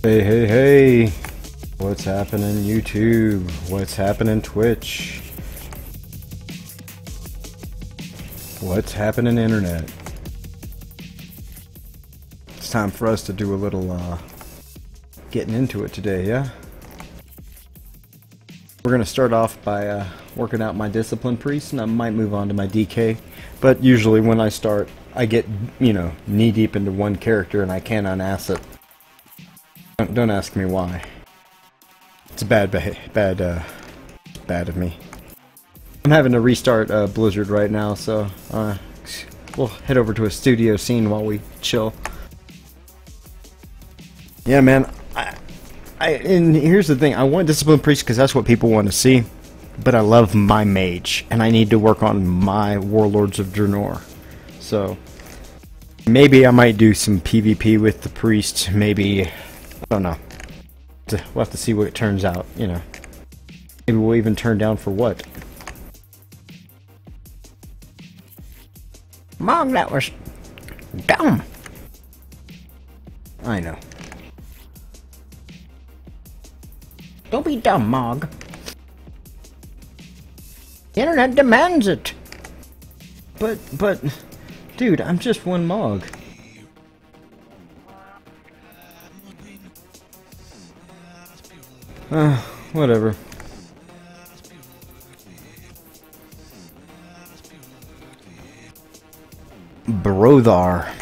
Hey, hey, hey! What's happening YouTube? What's happening Twitch? What's happening Internet? It's time for us to do a little getting into it today, yeah? We're gonna start off by working out my discipline priest, and I might move on to my DK. But usually when I start, I get, you know, knee deep into one character and I can't unass it. Don't ask me why. It's bad of me. I'm having to restart Blizzard right now, so we'll head over to a studio scene while we chill. Yeah, man. And here's the thing. I want Discipline Priest because that's what people want to see. But I love my mage, and I need to work on my Warlords of Draenor. So maybe I might do some PvP with the priest. Maybe, I don't know. We'll have to see what it turns out, you know. Maybe we'll even turn down for what. Mom, that was dumb. I know. Don't be dumb, Mog. The internet demands it. But, dude, I'm just one Mog. Whatever. Brothar.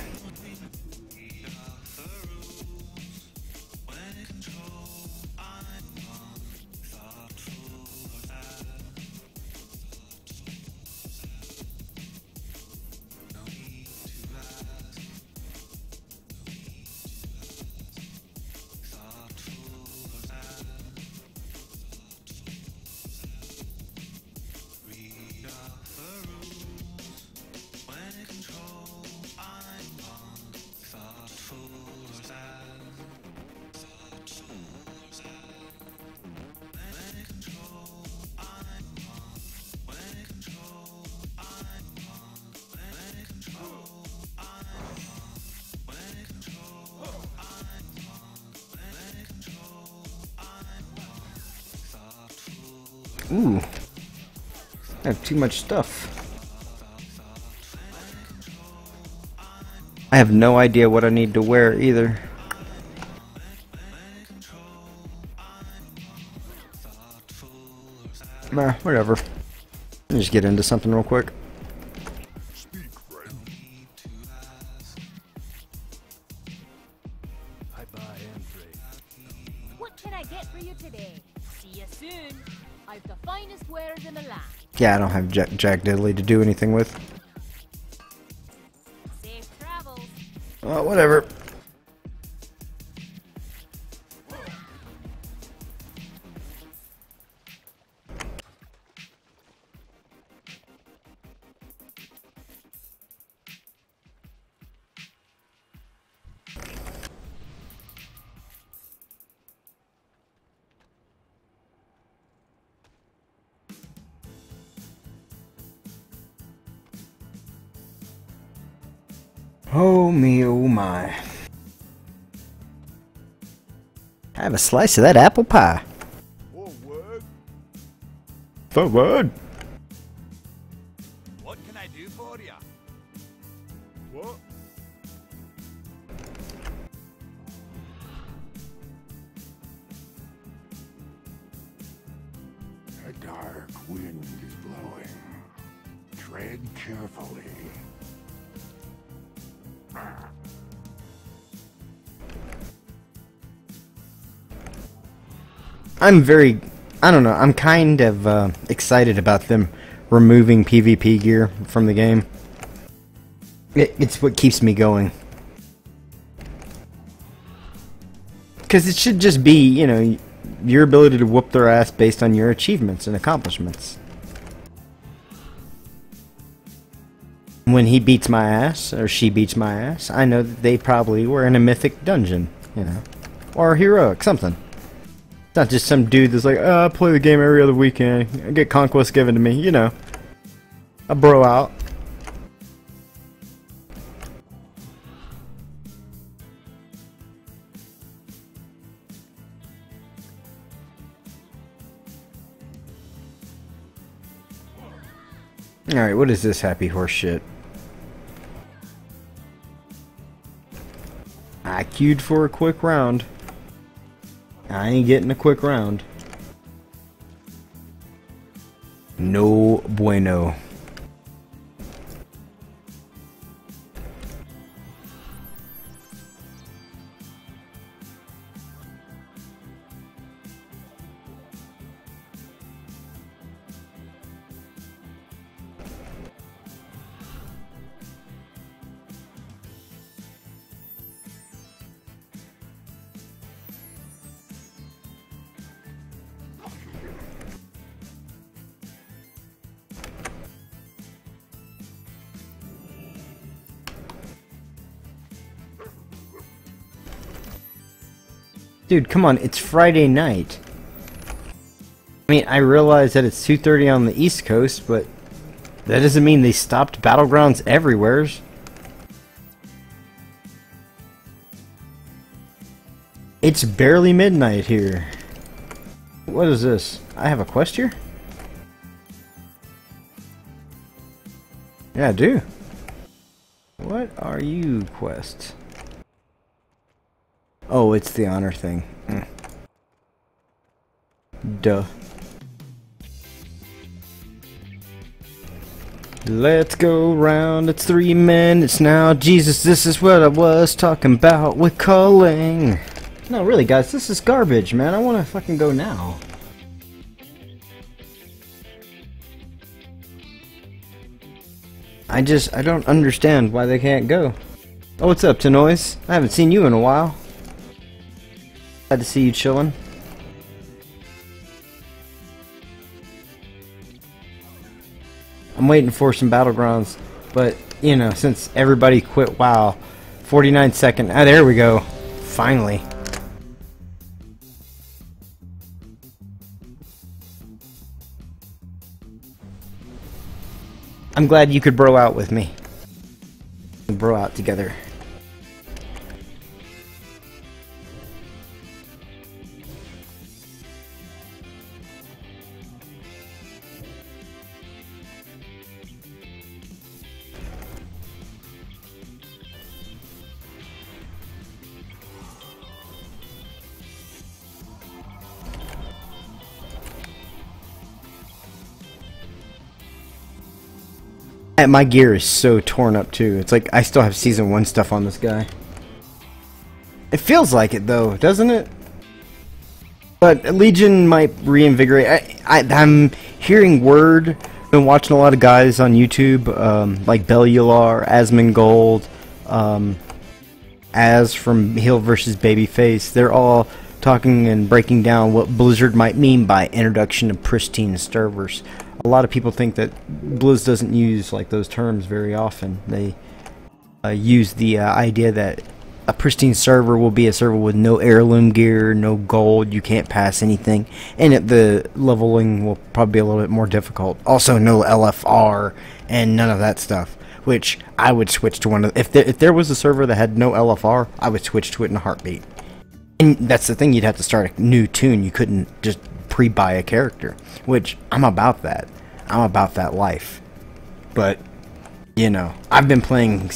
Ooh, I have too much stuff. I have no idea what I need to wear either. Nah, whatever. Let me just get into something real quick. What can I get for you today? See you soon. I've the finest wares in the land. Yeah, I don't have Jack Diddley to do anything with. Safe travels. Well, whatever. Oh me, oh my. Have a slice of that apple pie. Forward. Forward. What can I do for you? What? A dark wind is blowing. Tread carefully. I don't know, I'm kind of excited about them removing PvP gear from the game. It's what keeps me going. Because it should just be, you know, your ability to whoop their ass based on your achievements and accomplishments. When he beats my ass, or she beats my ass, I know that they probably were in a mythic dungeon, you know. Or heroic, something. It's not just some dude that's like, oh, I play the game every other weekend, I get conquest given to me, you know. A bro out. Alright, what is this happy horse shit? I queued for a quick round. I ain't getting a quick round. No bueno. Dude, come on, it's Friday night. I mean, I realize that it's 2:30 on the East Coast, but that doesn't mean they stopped battlegrounds everywhere. It's barely midnight here. What is this? I have a quest here? Yeah, I do. What are you, quests? Oh, it's the honor thing. Duh. Let's go round. It's 3 minutes now. Jesus, this is what I was talking about with culling. No, really, guys, this is garbage, man. I want to fucking go now. I don't understand why they can't go. Oh, what's up, Tanoise? I haven't seen you in a while. Glad to see you chilling. I'm waiting for some battlegrounds, but you know, since everybody quit WoW, 49-second. Ah, there we go. Finally. I'm glad you could bro out with me. Bro out together. My gear is so torn up too. It's like I still have season 1 stuff on this guy. It feels like it though, doesn't it? But Legion might reinvigorate. I'm hearing word. Been watching a lot of guys on YouTube, like Bellular, Asmongold, Az from Heal vs Babyface. They're all talking and breaking down what Blizzard might mean by introduction of pristine servers. A lot of people think that Blizz doesn't use like those terms very often. They use the idea that a pristine server will be a server with no heirloom gear, no gold, you can't pass anything, and the leveling will probably be a little bit more difficult. Also, no LFR and none of that stuff. Which I would switch to one of. If there was a server that had no LFR, I would switch to it in a heartbeat. And that's the thing, you'd have to start a new tune. You couldn't just pre-buy a character, which I'm about that. I'm about that life. But you know, I've been playing.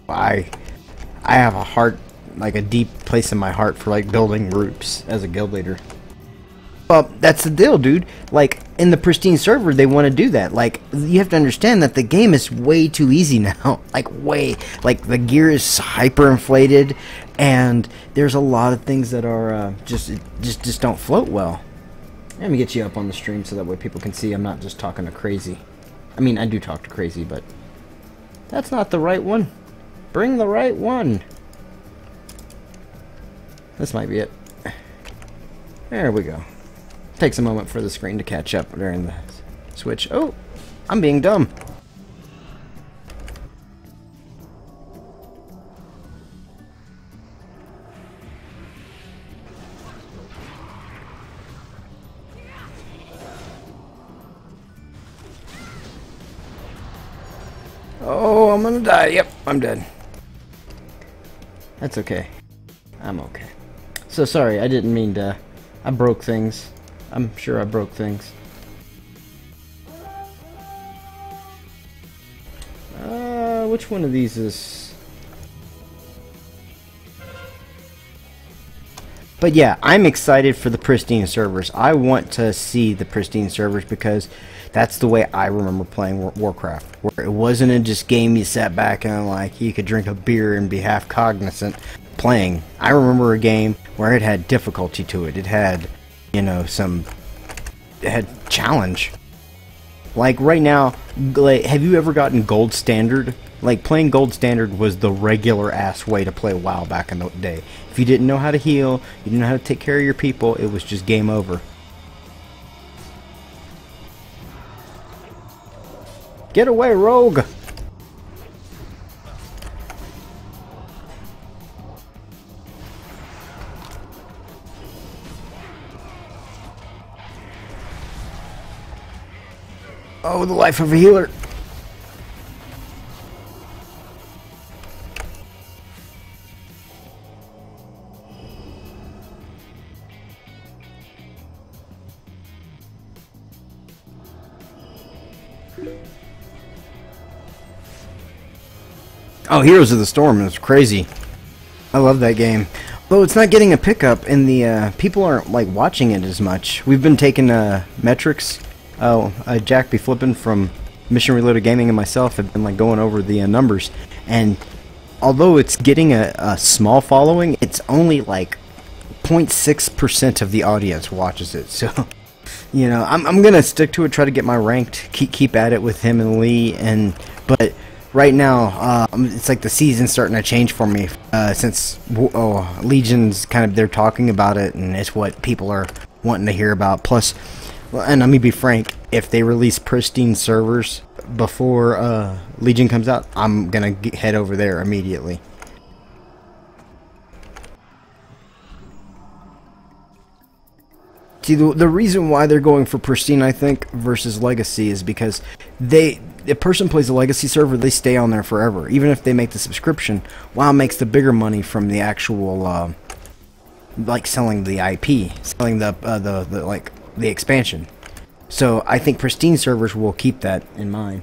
I have a heart, like a deep place in my heart for like building groups as a guild leader. Well, that's the deal, dude. Like in the pristine server, they want to do that. Like you have to understand that the game is way too easy now. Like the gear is hyper inflated, and there's a lot of things that are just don't float well. Let me get you up on the stream so that way people can see I'm not just talking to crazy. I mean, I do talk to crazy, but that's not the right one. Bring the right one. This might be it. There we go. Takes a moment for the screen to catch up during the switch. Oh, I'm being dumb. Oh, I'm gonna die. Yep, I'm dead. That's okay. I'm okay. So sorry, I didn't mean to. I broke things. I'm sure I broke things. which one of these is... But yeah, I'm excited for the pristine servers. I want to see the pristine servers because that's the way I remember playing Warcraft. Where it wasn't a just game you sat back and like you could drink a beer and be half cognizant playing. I remember a game where it had difficulty to it. It had, you know, it had challenge. Like right now, like, have you ever gotten gold standard? Like playing gold standard was the regular ass way to play WoW back in the day. If you didn't know how to heal, you didn't know how to take care of your people, it was just game over. Get away, rogue! Oh, the life of a healer. Oh, Heroes of the Storm is crazy. I love that game. Though it's not getting a pickup, and the people aren't like watching it as much. We've been taking metrics. Jack B. Flippin from Mission Reloaded Gaming and myself have been like going over the numbers, and although it's getting a small following, it's only like 0.6% of the audience watches it. So, you know, I'm gonna stick to it, try to get my ranked, keep at it with him and Lee, but right now it's like the season's starting to change for me since Legion's kind of, they're talking about it, and it's what people are wanting to hear about. Plus, and let me be frank, if they release pristine servers before Legion comes out, I'm gonna head over there immediately. See, the reason why they're going for pristine, I think, versus legacy is because if a person plays a legacy server, they stay on there forever. Even if they make the subscription, WoW makes the bigger money from the actual, like selling the IP, selling the expansion. So I think pristine servers will keep that in mind.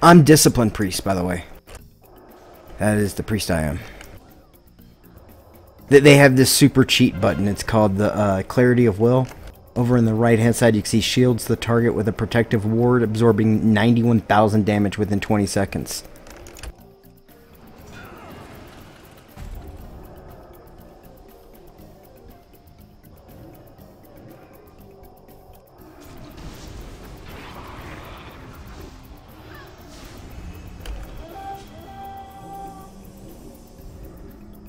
I'm Discipline Priest, by the way. That is the priest I am. They have this super cheat button. It's called the Clarity of Will. Over in the right hand side, you can see shields the target with a protective ward, absorbing 91,000 damage within 20 seconds.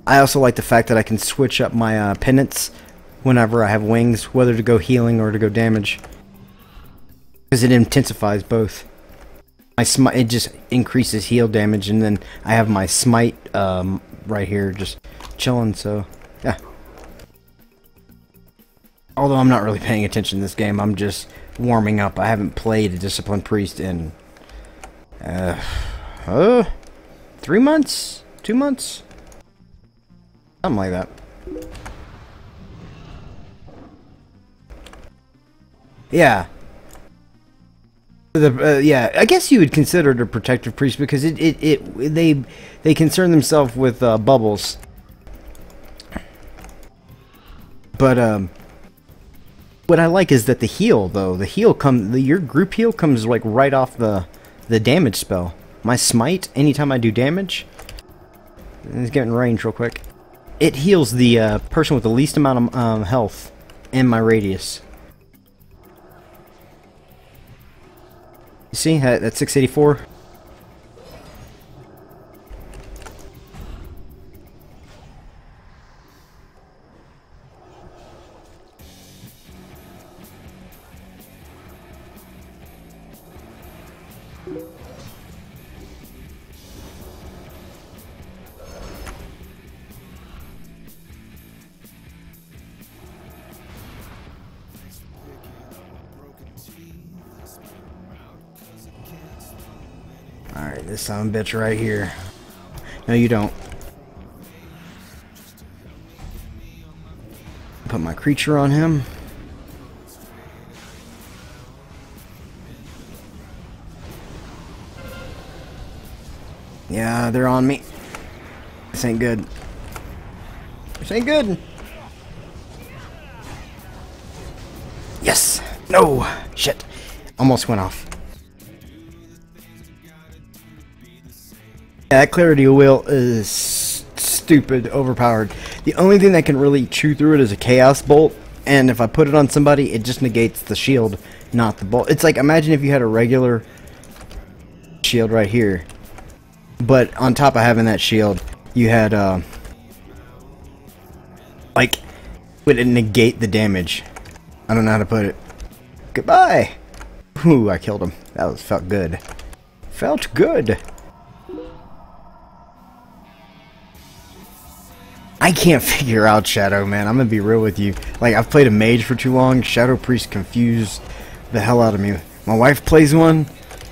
I also like the fact that I can switch up my penance whenever I have wings, whether to go healing or to go damage, because it intensifies both. My smite, it just increases heal damage, and then I have my smite right here just chilling. So yeah. Although I'm not really paying attention to this game, I'm just warming up. I haven't played a Discipline Priest in 3 months, 2 months. Something like that. Yeah. Yeah, I guess you would consider it a protective priest because they concern themselves with bubbles. But what I like is that the heal, though, your group heal comes like right off the damage spell. My smite, anytime I do damage, it's getting range real quick. It heals the person with the least amount of health in my radius. You see, that's 684. Alright, this son of a bitch right here. No, you don't. Put my creature on him. Yeah, they're on me. This ain't good. This ain't good. Yes. No. Shit. Almost went off. Yeah, that clarity of will is stupid, overpowered. The only thing that can really chew through it is a chaos bolt, and if I put it on somebody, it just negates the shield, not the bolt. It's like, imagine if you had a regular shield right here, but on top of having that shield, you had like, would it negate the damage? I don't know how to put it. Goodbye. Ooh, I killed him. That felt good. Felt good. I can't figure out Shadow, man. I'm gonna be real with you. Like, I've played a mage for too long. Shadow Priest confused the hell out of me. My wife plays one.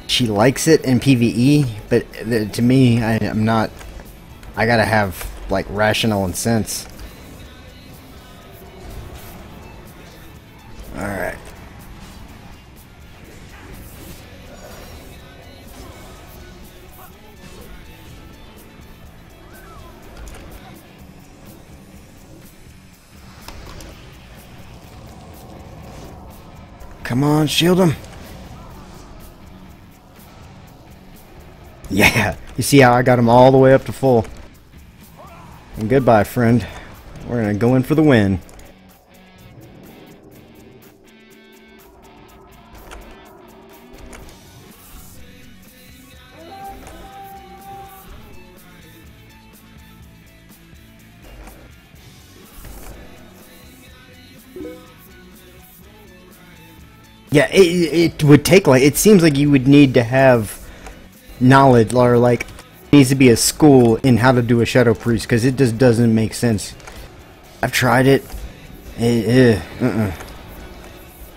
She likes it in PvE, but to me, I'm not. I gotta have like rational and sense. All right. Come on, shield him. Yeah, you see how I got him all the way up to full. And goodbye, friend. We're gonna go in for the win. Yeah, it would take, like, it seems like you would need to have knowledge, or like, needs to be a school in how to do a Shadow Priest, because it just doesn't make sense. I've tried it.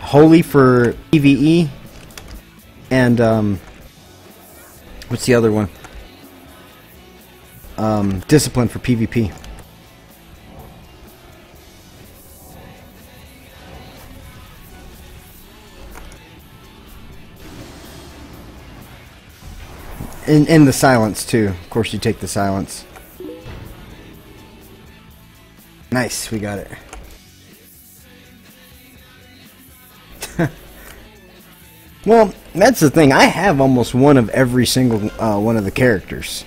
Holy for PvE, and what's the other one? Discipline for PvP. And the silence too. Of course, you take the silence. Nice, we got it. Well, that's the thing. I have almost one of every single one of the characters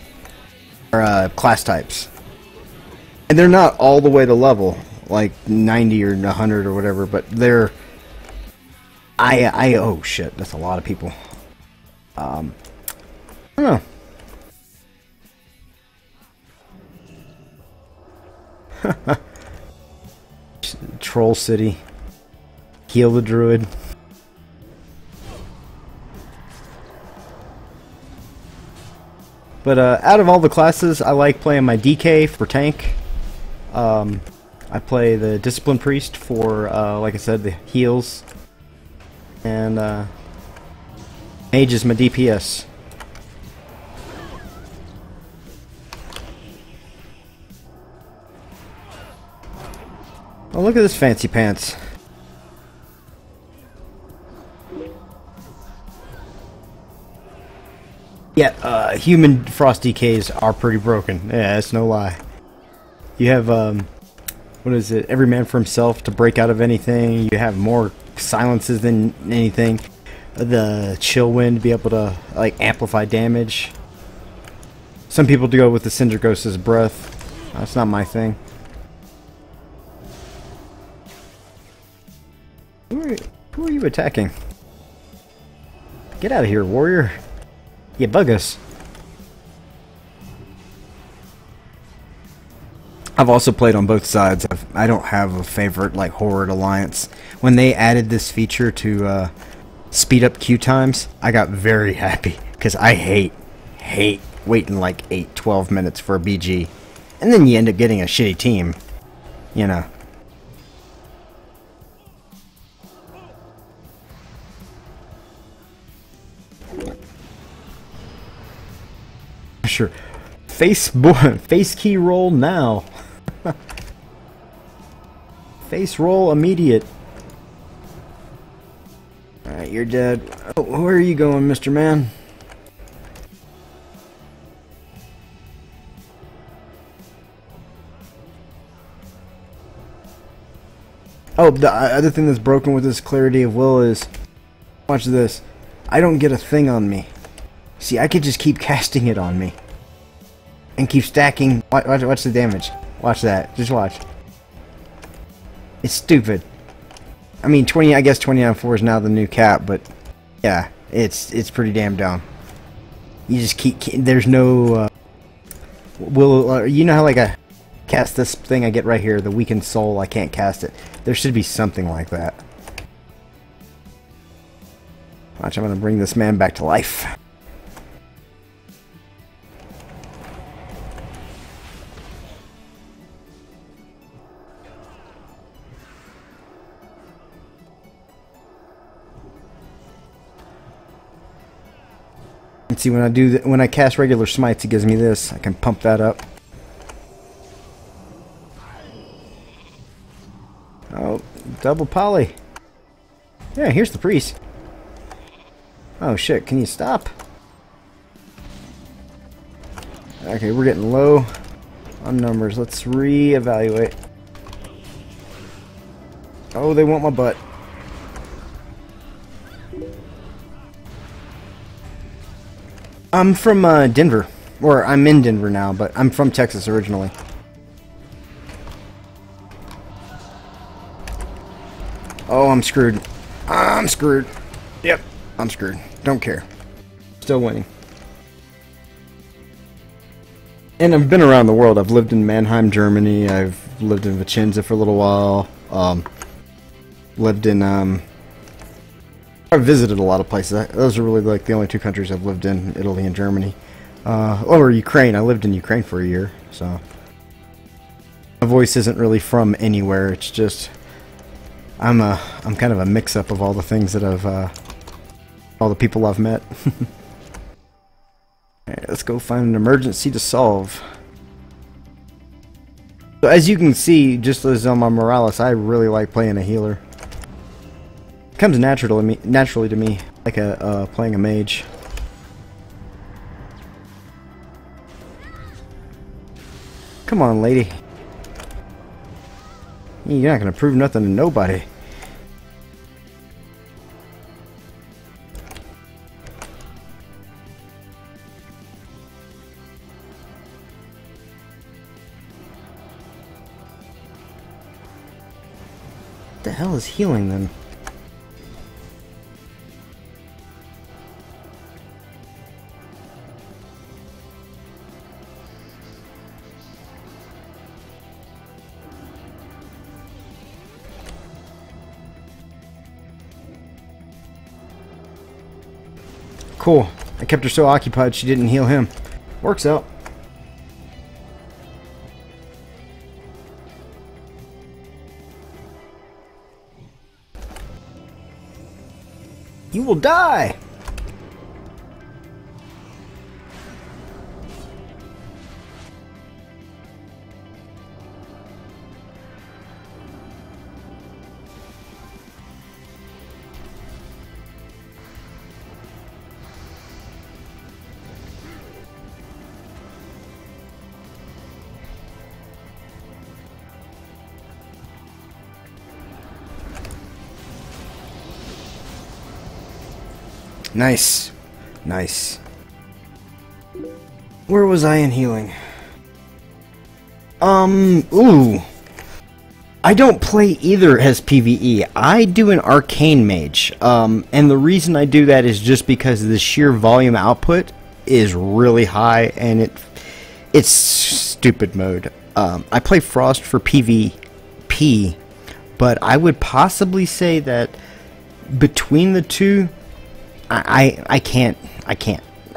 or class types, and they're not all the way to level, like 90 or 100 or whatever. But they're. Oh shit, that's a lot of people. I don't know. Troll City. Heal the Druid. But out of all the classes, I like playing my DK for tank. I play the Discipline Priest for, like I said, the heals. And Mage is my DPS. Oh, look at this fancy pants. Yeah, human Frost DKs are pretty broken. Yeah, that's no lie. You have, what is it? Every man for himself to break out of anything. You have more silences than anything. The chill wind to be able to, like, amplify damage. Some people do go with the Cinder Ghost's breath. That's not my thing. Who are you attacking? Get out of here, warrior. You bug us. I've also played on both sides. I don't have a favorite, like, Horde Alliance. When they added this feature to speed up queue times, I got very happy. Because I hate waiting like 12 minutes for a BG. And then you end up getting a shitty team. You know. Sure. Face key roll now. Face roll immediate. Alright, you're dead. Oh, where are you going, Mr. Man? Oh, the other thing that's broken with this clarity of will is, watch this, I don't get a thing on me. See, I could just keep casting it on me. And keep stacking. Watch the damage. Watch that. Just watch. It's stupid. I mean, I guess 29.4 is now the new cap, but yeah, it's pretty damn dumb. You just keep, there's no, you know how like I cast this thing I get right here, the weakened soul, I can't cast it. There should be something like that. Watch, I'm gonna bring this man back to life. And see, when I do when I cast regular smites, it gives me this. I can pump that up. Oh, double poly. Yeah, here's the priest. Oh shit, can you stop? Okay, we're getting low on numbers. Let's reevaluate. Oh, they want my butt. I'm from Denver. Or I'm in Denver now, but I'm from Texas originally. Oh, I'm screwed. I'm screwed. Yep, I'm screwed. Don't care. Still winning. And I've been around the world. I've lived in Mannheim, Germany. I've lived in Vicenza for a little while. Lived in, I've visited a lot of places. Those are really like the only two countries I've lived in, Italy and Germany. Or Ukraine. I lived in Ukraine for a year, so my voice isn't really from anywhere. It's just I'm kind of a mix-up of all the things that all the people I've met. Alright, let's go find an emergency to solve. So as you can see, just as on my Morales, I really like playing a healer. It comes naturally to me, like playing a mage. Come on, lady. You're not gonna prove nothing to nobody. What the hell is healing then? Cool. I kept her so occupied she didn't heal him. Works out. You will die! Nice. Nice. Where was I in healing? Ooh. I don't play either as PvE. I do an arcane mage. And the reason I do that is just because the sheer volume output is really high and it's stupid mode. I play Frost for PvP, but I would possibly say that between the two, I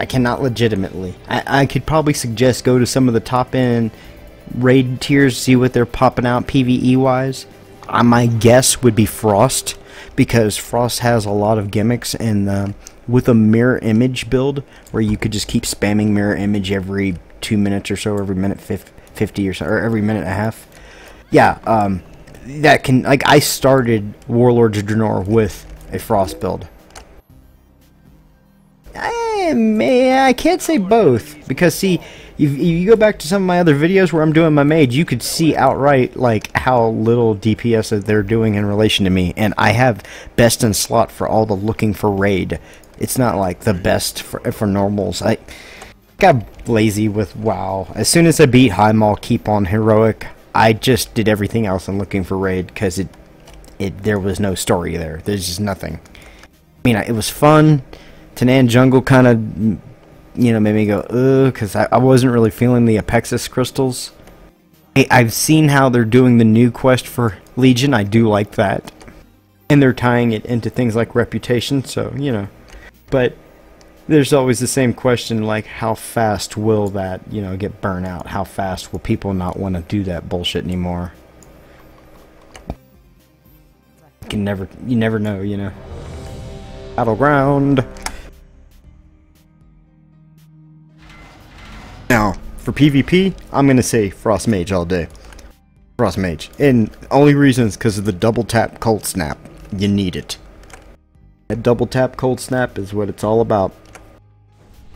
cannot legitimately. I could probably suggest go to some of the top end raid tiers, see what they're popping out PvE wise. My guess would be Frost, because Frost has a lot of gimmicks, and with a mirror image build where you could just keep spamming mirror image every 2 minutes or so, every minute 50 or so, or every minute and a half. Yeah, that can, like, I started Warlords of Draenor with a Frost build. I can't say both, because see, you go back to some of my other videos where I'm doing my mage, you could see outright like how little DPS that they're doing in relation to me, and I have best in slot for all the looking for raid. It's not like the best for normals. I got lazy with WoW. As soon as I beat High Maul, keep on heroic, I just did everything else in looking for raid, because there was no story there. There's just nothing. I mean, it was fun. Tanan Jungle kind of, you know, made me go, ugh, because I wasn't really feeling the Apexis crystals. I've seen how they're doing the new quest for Legion. I do like that. And they're tying it into things like reputation, so, you know. But there's always the same question, like, how fast will that, you know, get burnt out? How fast will people not want to do that bullshit anymore? You never know, you know. Battleground. Now, for PvP, I'm gonna say Frost Mage all day. Frost Mage. And the only reason is because of the double tap cold snap. You need it. That double tap cold snap is what it's all about.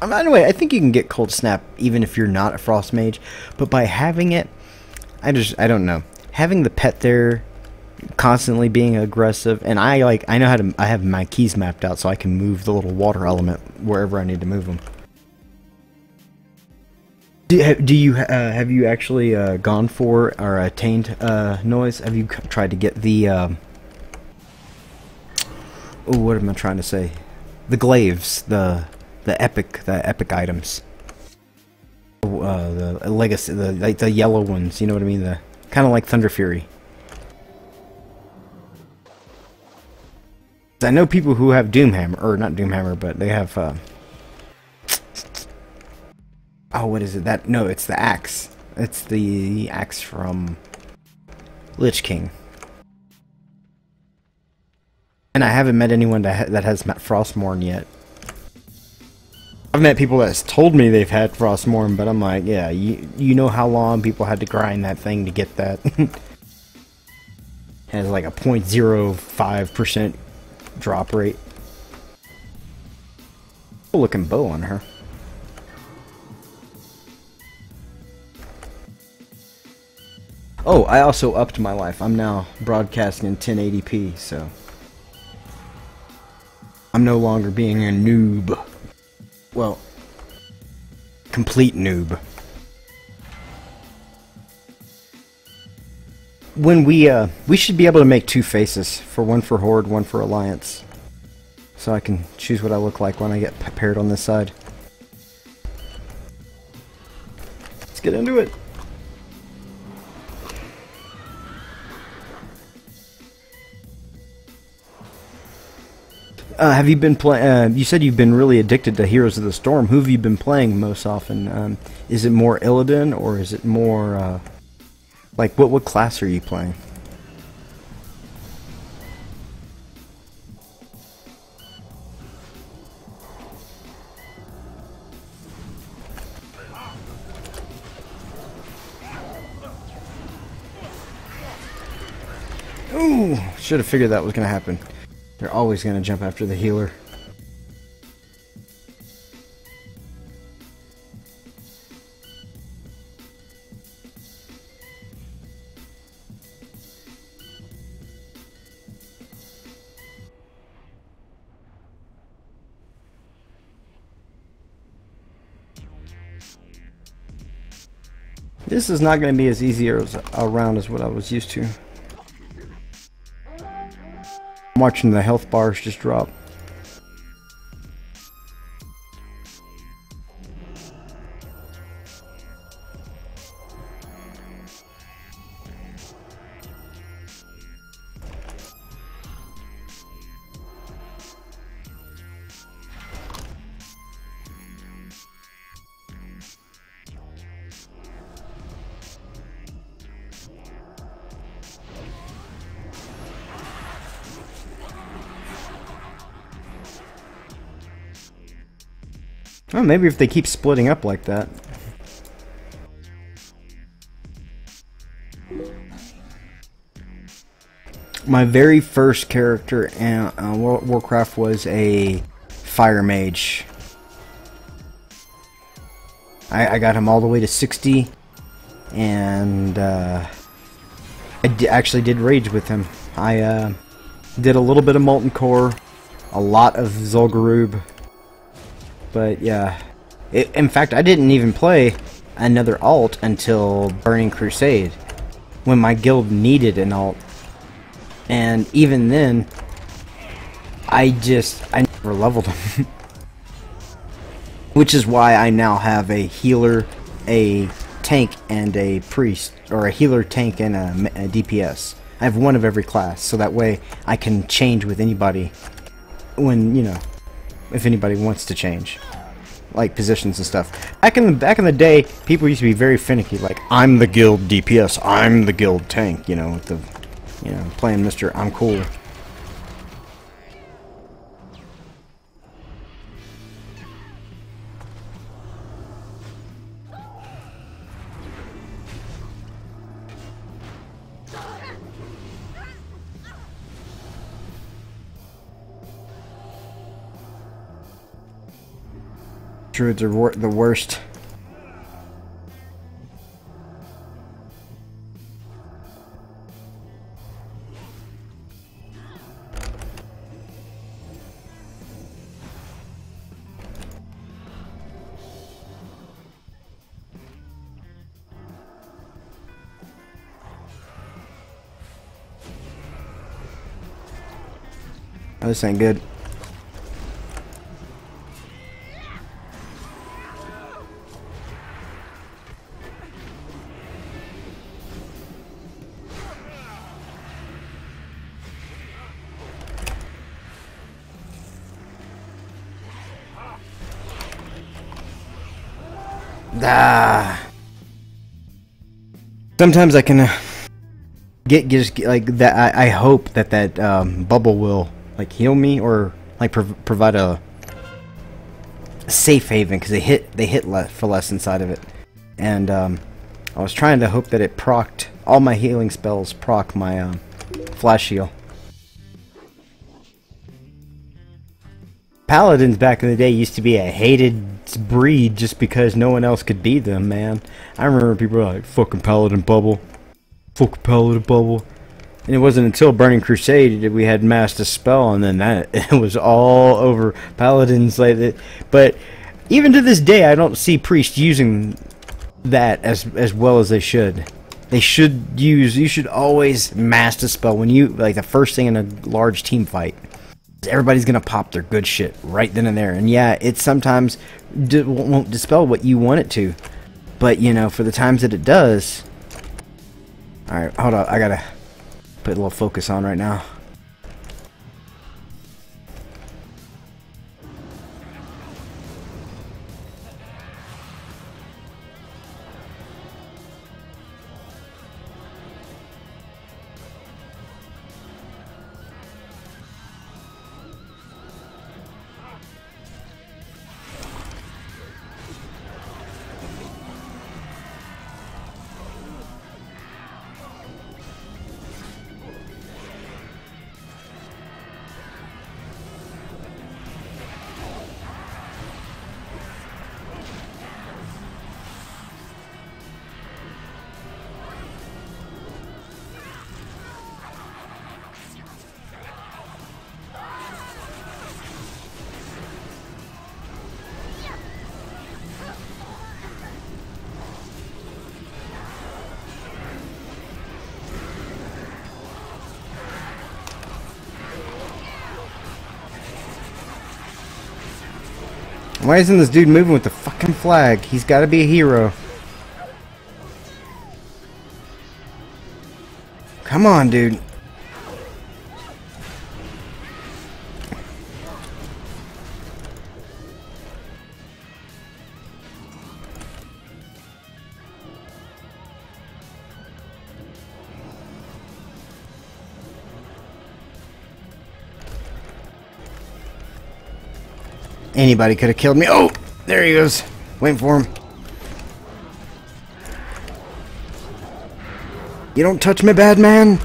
Anyway, I think you can get cold snap even if you're not a Frost Mage, but by having it, I don't know. Having the pet there, constantly being aggressive, and I have my keys mapped out so I can move the little water element wherever I need to move them. Have you actually gone for or attained noise? Have you tried to get the what am I trying to say? The glaives, the epic items. The legacy, the yellow ones. You know what I mean? The kind of like Thunder Fury. I know people who have Doomhammer, or not Doomhammer, but they have. Oh, what is it? No, it's the axe. It's the axe from Lich King. And I haven't met anyone that has met Frostmourne yet. I've met people that's told me they've had Frostmourne, but I'm like, yeah, you know how long people had to grind that thing to get that. Has like a 0.05% drop rate. Cool looking bow on her. Oh, I also upped my life. I'm now broadcasting in 1080p, so I'm no longer being a noob. Well, complete noob. When we should be able to make two faces, for one for Horde, one for Alliance, so I can choose what I look like when I get paired on this side. Let's get into it. Have you been playing? You said you've been really addicted to Heroes of the Storm. Who have you been playing most often? Is it more Illidan, or is it more like what class are you playing? Ooh, should have figured that was going to happen. They're always going to jump after the healer. This is not going to be as easy as a round as what I was used to. I'm watching the health bars just drop. Well, maybe if they keep splitting up like that. My very first character in World of Warcraft was a fire mage. I got him all the way to 60, and actually did rage with him. I did a little bit of Molten Core, a lot of Zul'Gurub, but yeah. In fact, I didn't even play another alt until Burning Crusade, when my guild needed an alt. And even then, I never leveled him. Which is why I now have a healer, a tank, and a priest, or a healer, tank, and a DPS. I have one of every class, so that way I can change with anybody when, you know, if anybody wants to change, like positions and stuff. Back in the day, people used to be very finicky, like, I'm the guild DPS, I'm the guild tank, you know, with the, you know, playing Mr. I'm cool. Druids are the worst. Oh, this ain't good. Sometimes I can just like that. I hope that bubble will like heal me or like provide a safe haven, because they hit for less inside of it. And I was trying to hope that it procced all my healing spells, proc my flash heal. Paladins back in the day used to be a hated breed just because no one else could beat them, man. I remember people were like, fucking Paladin bubble. Fucking Paladin bubble. And it wasn't until Burning Crusade that we had Mass Dispel, and then it was all over Paladins like that. But even to this day, I don't see priests using that as well as they should. They should use, you should always Mass Dispel when you, like, the first thing in a large team fight. Everybody's gonna pop their good shit right then and there, and yeah, it sometimes won't dispel what you want it to, but you know, for the times that it does. All right, hold on, I gotta put a little focus on right now. Why isn't this dude moving with the fucking flag? He's got to be a hero. Come on, dude. Anybody could have killed me. Oh, there he goes. Waiting for him. You don't touch me, bad man.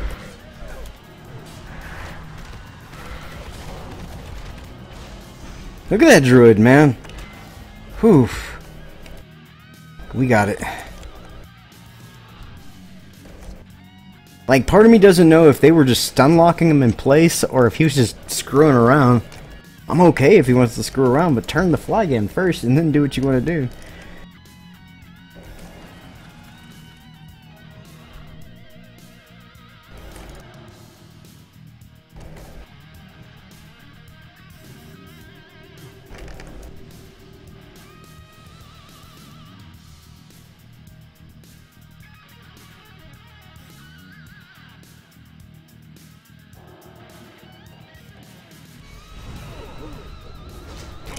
Look at that druid, man. Whew. We got it. Like, part of me doesn't know if they were just stun locking him in place or if he was just screwing around. I'm okay if he wants to screw around, but turn the flag in first and then do what you want to do.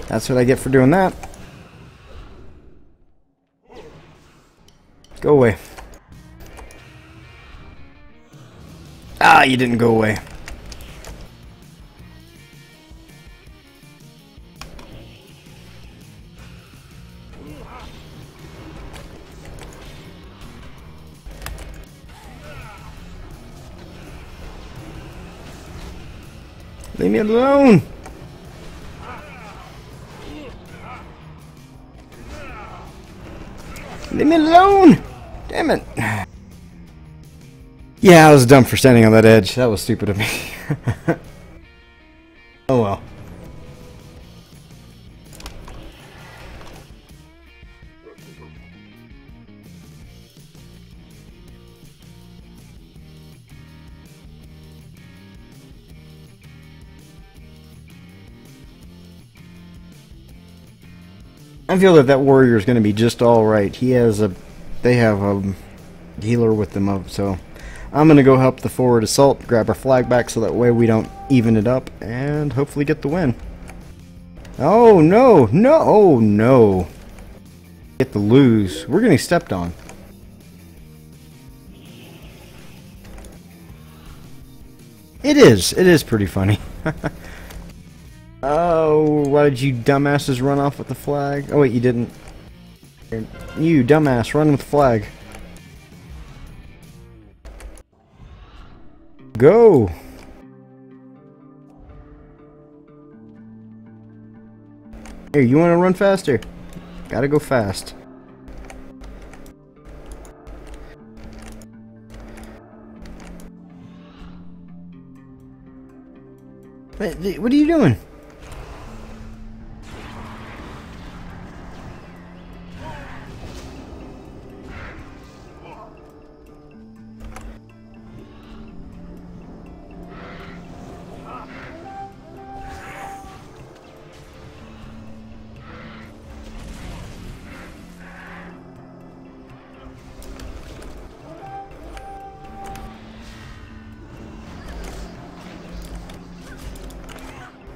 That's what I get for doing that. Go away. Ah, you didn't go away. Leave me alone! Leave me alone! Damn it. Yeah, I was dumb for standing on that edge. That was stupid of me. Oh well. I feel that that warrior is going to be just all right. They have a healer with them up, so I'm going to go help the forward assault, grab our flag back so that way we don't even it up, and hopefully get the win. Oh no, no, oh no. Get the lose. We're getting stepped on. It is pretty funny. Oh, why did you dumbasses run off with the flag? Oh wait, you didn't. You dumbass, run with the flag. Go! Here, you want to run faster? Gotta go fast. What are you doing?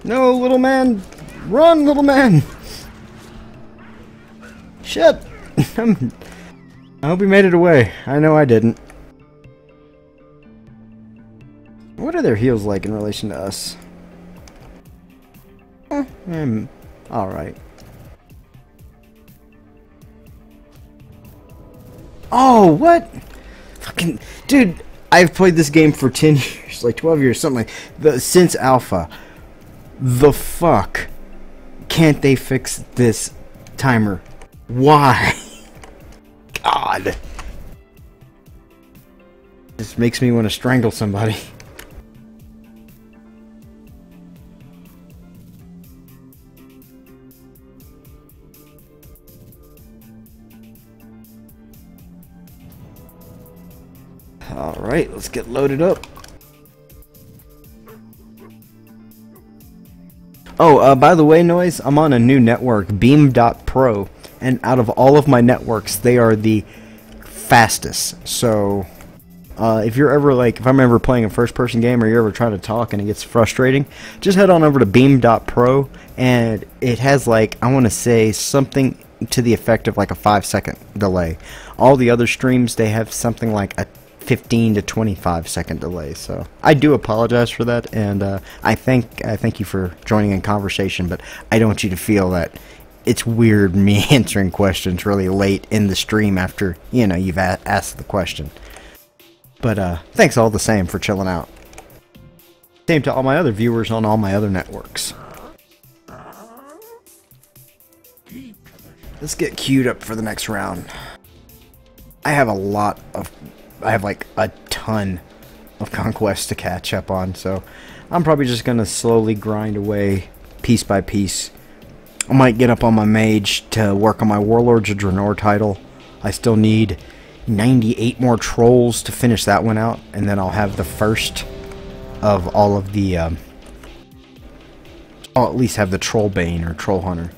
No, little man! Run, little man! Shit! I hope he made it away. I know I didn't. What are their heals like in relation to us? Alright. Oh, what? Fucking... Dude, I've played this game for 10 years, like 12 years, something like... Since Alpha. The fuck can't they fix this timer? Why? God. This makes me want to strangle somebody. Alright, let's get loaded up. Oh, by the way, Noise, I'm on a new network, Beam.pro, and out of all of my networks, they are the fastest. So, if you're ever, like, if I'm ever playing a first-person game or you're ever trying to talk and it gets frustrating, just head on over to Beam.pro, and it has, like, I want to say something to the effect of, like, a 5-second delay. All the other streams, they have something like a 15 to 25 second delay, so I do apologize for that, and I thank you for joining in conversation, but I don't want you to feel that it's weird me answering questions really late in the stream after, you know, you've asked the question. But thanks all the same for chilling out. Same to all my other viewers on all my other networks. Let's get queued up for the next round. I have I have like a ton of conquests to catch up on, so I'm probably just gonna slowly grind away piece by piece. I might get up on my mage to work on my Warlords of Draenor title. I still need 98 more trolls to finish that one out, and then I'll have the first of all of the I'll at least have the Trollbane or Troll Hunter.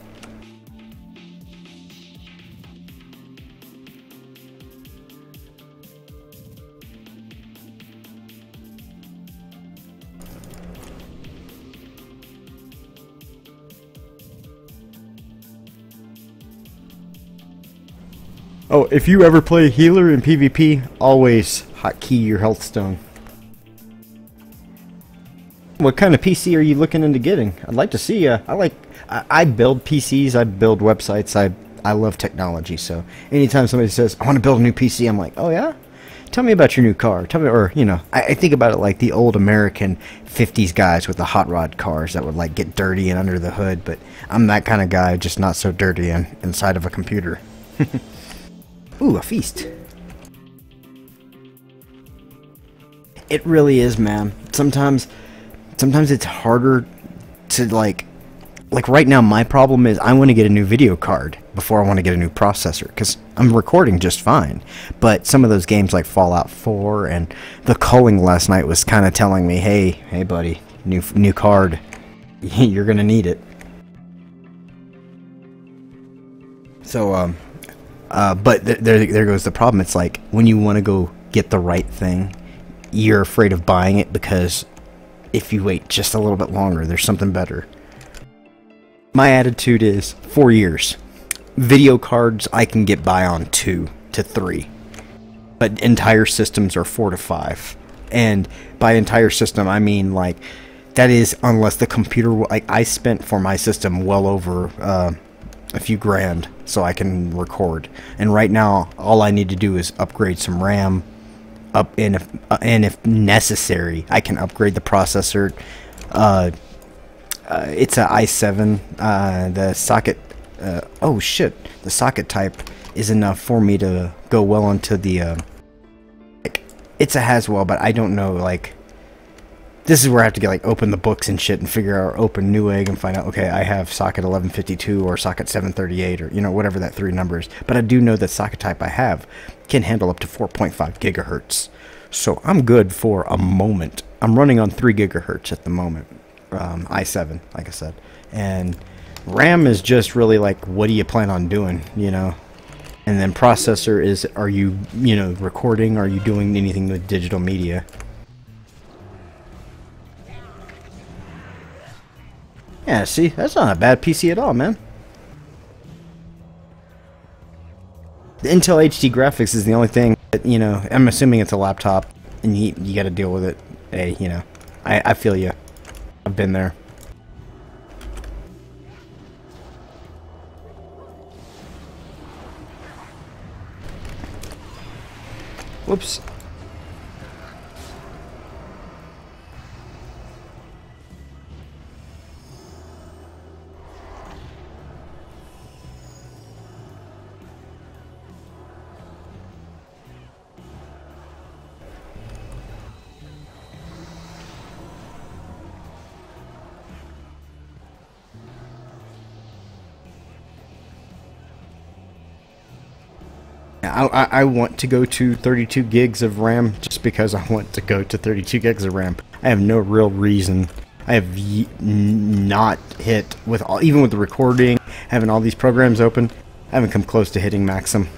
Oh, if you ever play healer in PvP, always hotkey your health stone. What kind of PC are you looking into getting? I'd like to see. I build PCs, I build websites. I love technology. So anytime somebody says I want to build a new PC, I'm like, oh yeah, tell me about your new car. Tell me, or you know, I think about it like the old American '50s guys with the hot rod cars that would like get dirty and under the hood. But I'm that kind of guy, just not so dirty and inside of a computer. Ooh, a feast. It really is, man. Sometimes it's harder to like right now my problem is I want to get a new video card before I want to get a new processor, because I'm recording just fine. But some of those games like Fallout 4 and the culling last night was kind of telling me, hey buddy, new card. You're going to need it. So but there goes the problem. It's like when you want to go get the right thing, you're afraid of buying it because if you wait just a little bit longer, there's something better. My attitude is 4 years. Video cards I can get by on 2 to 3, but entire systems are 4 to 5. And by entire system, I mean like that is unless the computer. Like I spent for my system well over a few grand so I can record, and right now all I need to do is upgrade some RAM and if necessary I can upgrade the processor. It's a i7. The socket oh shit, the socket type is enough for me to go well into the like, it's a Haswell, but I don't know, like this is where I have to get like open the books and shit and figure out, open Newegg and find out, okay, I have socket 1152 or socket 738 or, you know, whatever that 3 numbers. But I do know that socket type I have can handle up to 4.5 gigahertz. So I'm good for a moment. I'm running on 3 gigahertz at the moment. i7, like I said. And RAM is just really like, what do you plan on doing, you know? And then processor is, are you, you know, recording? Are you doing anything with digital media? Yeah, see, that's not a bad PC at all, man. The Intel HD graphics is the only thing that, you know, I'm assuming it's a laptop, and you got to deal with it. Hey, you know, I feel you. I've been there. Whoops. I want to go to 32 gigs of RAM just because I want to go to 32 gigs of RAM. I have no real reason. I have not hit, with all, even with the recording, having all these programs open, I haven't come close to hitting maximum.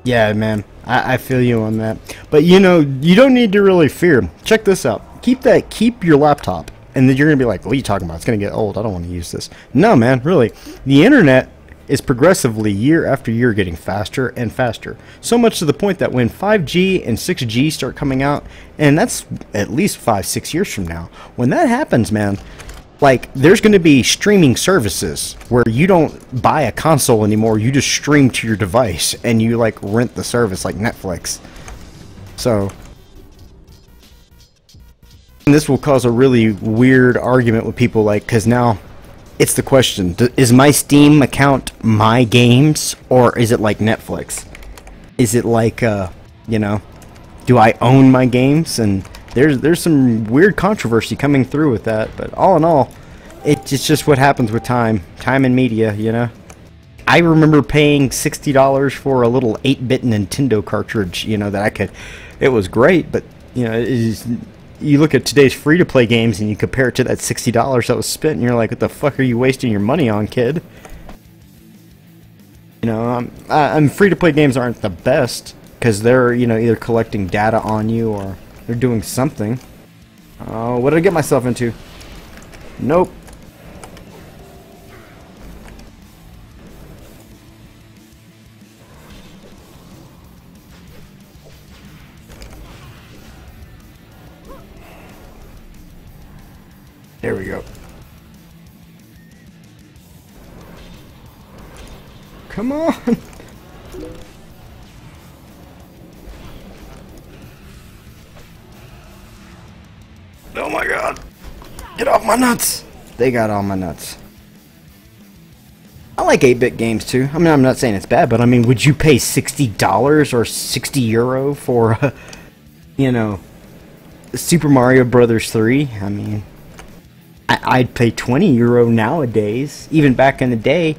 Yeah, man, I feel you on that. But you know, you don't need to really fear. Check this out. Keep your laptop, and then you're gonna be like, "What are you talking about? It's gonna get old. I don't want to use this." No, man, really. The internet is progressively year after year getting faster and faster. So much to the point that when 5G and 6G start coming out, and that's at least 5-6 years from now, when that happens, man, like, there's going to be streaming services where you don't buy a console anymore, you just stream to your device, and you, like, rent the service like Netflix. So, and this will cause a really weird argument with people, like, because now it's the question, is my Steam account my games, or is it like Netflix? Is it like, you know, do I own my games? And there's some weird controversy coming through with that, but all in all, it's just what happens with time and media, you know? I remember paying $60 for a little 8-bit Nintendo cartridge, you know, that I could, it was great, but, you know, you look at today's free-to-play games and you compare it to that $60 that was spent, and you're like, what the fuck are you wasting your money on, kid? You know, free-to-play games aren't the best, because they're, you know, either collecting data on you or they're doing something. Oh, what did I get myself into? Nope. There we go. Come on! Oh my god! Get off my nuts! They got all my nuts. I like 8-bit games too. I mean, I'm not saying it's bad, but I mean, would you pay $60 or 60 euro for, you know, Super Mario Brothers 3? I mean, I'd pay 20 euro nowadays. Even back in the day,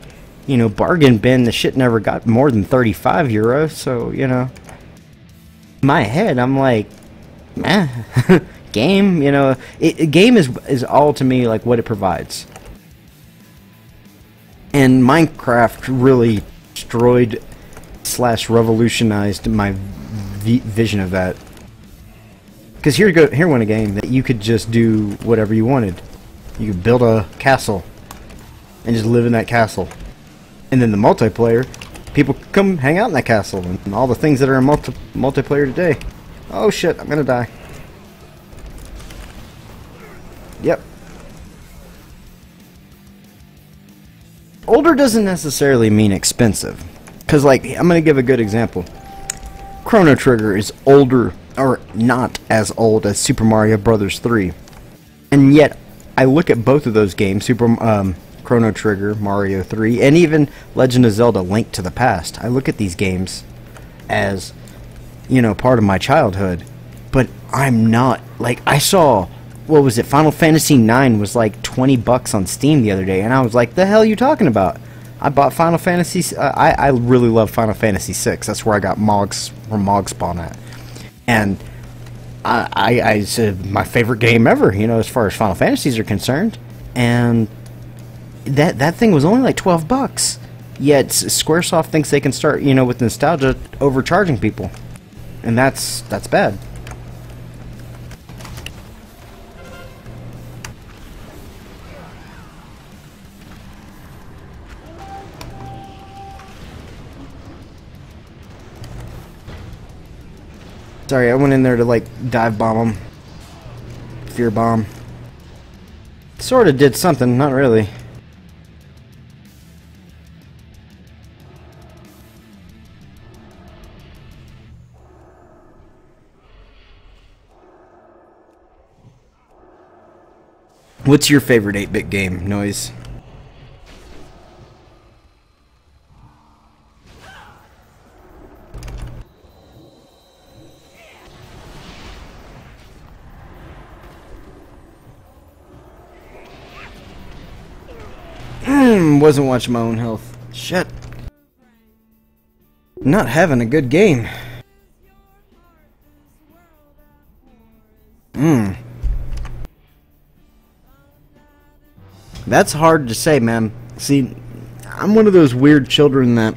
you know, bargain bin, the shit never got more than 35 euros. So, you know, in my head, I'm like, game, you know, game is all to me like what it provides. And Minecraft really destroyed / revolutionized my vision of that. Because here went a game that you could just do whatever you wanted. You could build a castle and just live in that castle. And then the multiplayer, people come hang out in that castle and all the things that are in multiplayer today. Oh shit, I'm gonna die. Yep. Older doesn't necessarily mean expensive. Because, like, I'm gonna give a good example. Chrono Trigger is older, or not as old as Super Mario Brothers 3. And yet, I look at both of those games, Chrono Trigger, Mario 3, and even Legend of Zelda: Link to the Past. I look at these games as, you know, part of my childhood. But I'm not, like, I saw, what was it, Final Fantasy IX was like 20 bucks on Steam the other day, and I was like, the hell are you talking about? I bought Final Fantasy, I really love Final Fantasy VI. That's where I got Mogs from Mogspawn at. And I said my favorite game ever, you know, as far as Final Fantasies are concerned, and that thing was only like 12 bucks. Yet Squaresoft thinks they can start, you know, with nostalgia, overcharging people, and that's bad. Sorry, I went in there to, like, dive bomb them. Fear bomb. Sorta did something, not really. What's your favorite 8-bit game, Noise? Wasn't watching my own health. Shit. Not having a good game. That's hard to say, man. See, I'm one of those weird children that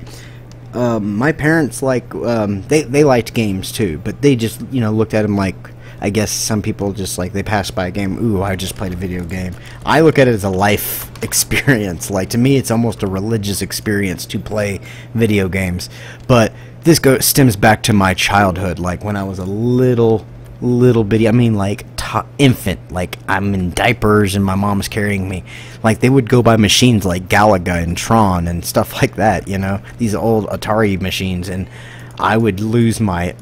my parents, like, they liked games too, but they just, you know, looked at them like I guess some people just like they pass by a game. Ooh, I just played a video game. I look at it as a life experience. Like to me, it's almost a religious experience to play video games. But this stems back to my childhood, like when I was a little bitty. I mean, like infant. Like I'm in diapers and my mom's carrying me. Like they would go by machines like Galaga and Tron and stuff like that. You know, these old Atari machines and. I would lose my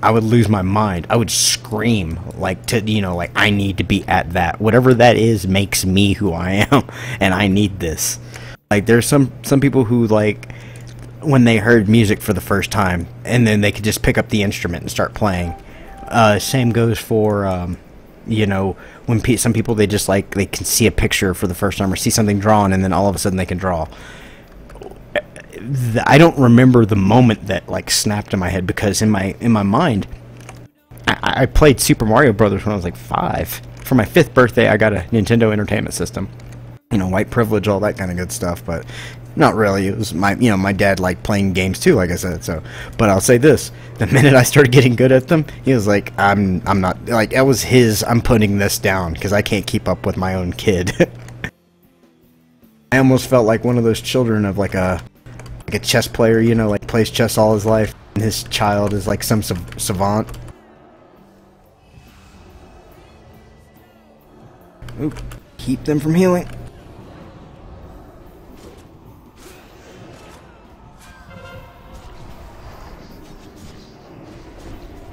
mind. I would scream like like I need to be at that. Whatever that is makes me who I am, and I need this. Like there's some people who like when they heard music for the first time, and then they could just pick up the instrument and start playing. Same goes for when some people they just like they can see a picture for the first time or see something drawn, and then all of a sudden they can draw. I don't remember the moment that like snapped in my head because in my mind I played Super Mario Brothers when I was like 5. For my 5th birthday I got a Nintendo Entertainment System. You know, white privilege, all that kind of good stuff, but not really. It was my dad liked playing games too, like I said. So, but I'll say this: the minute I started getting good at them, he was like, "I'm not like that was his. I'm putting this down because I can't keep up with my own kid." I almost felt like one of those children of like a chess player, you know, like plays chess all his life, and his child is like some savant. Oop, keep them from healing.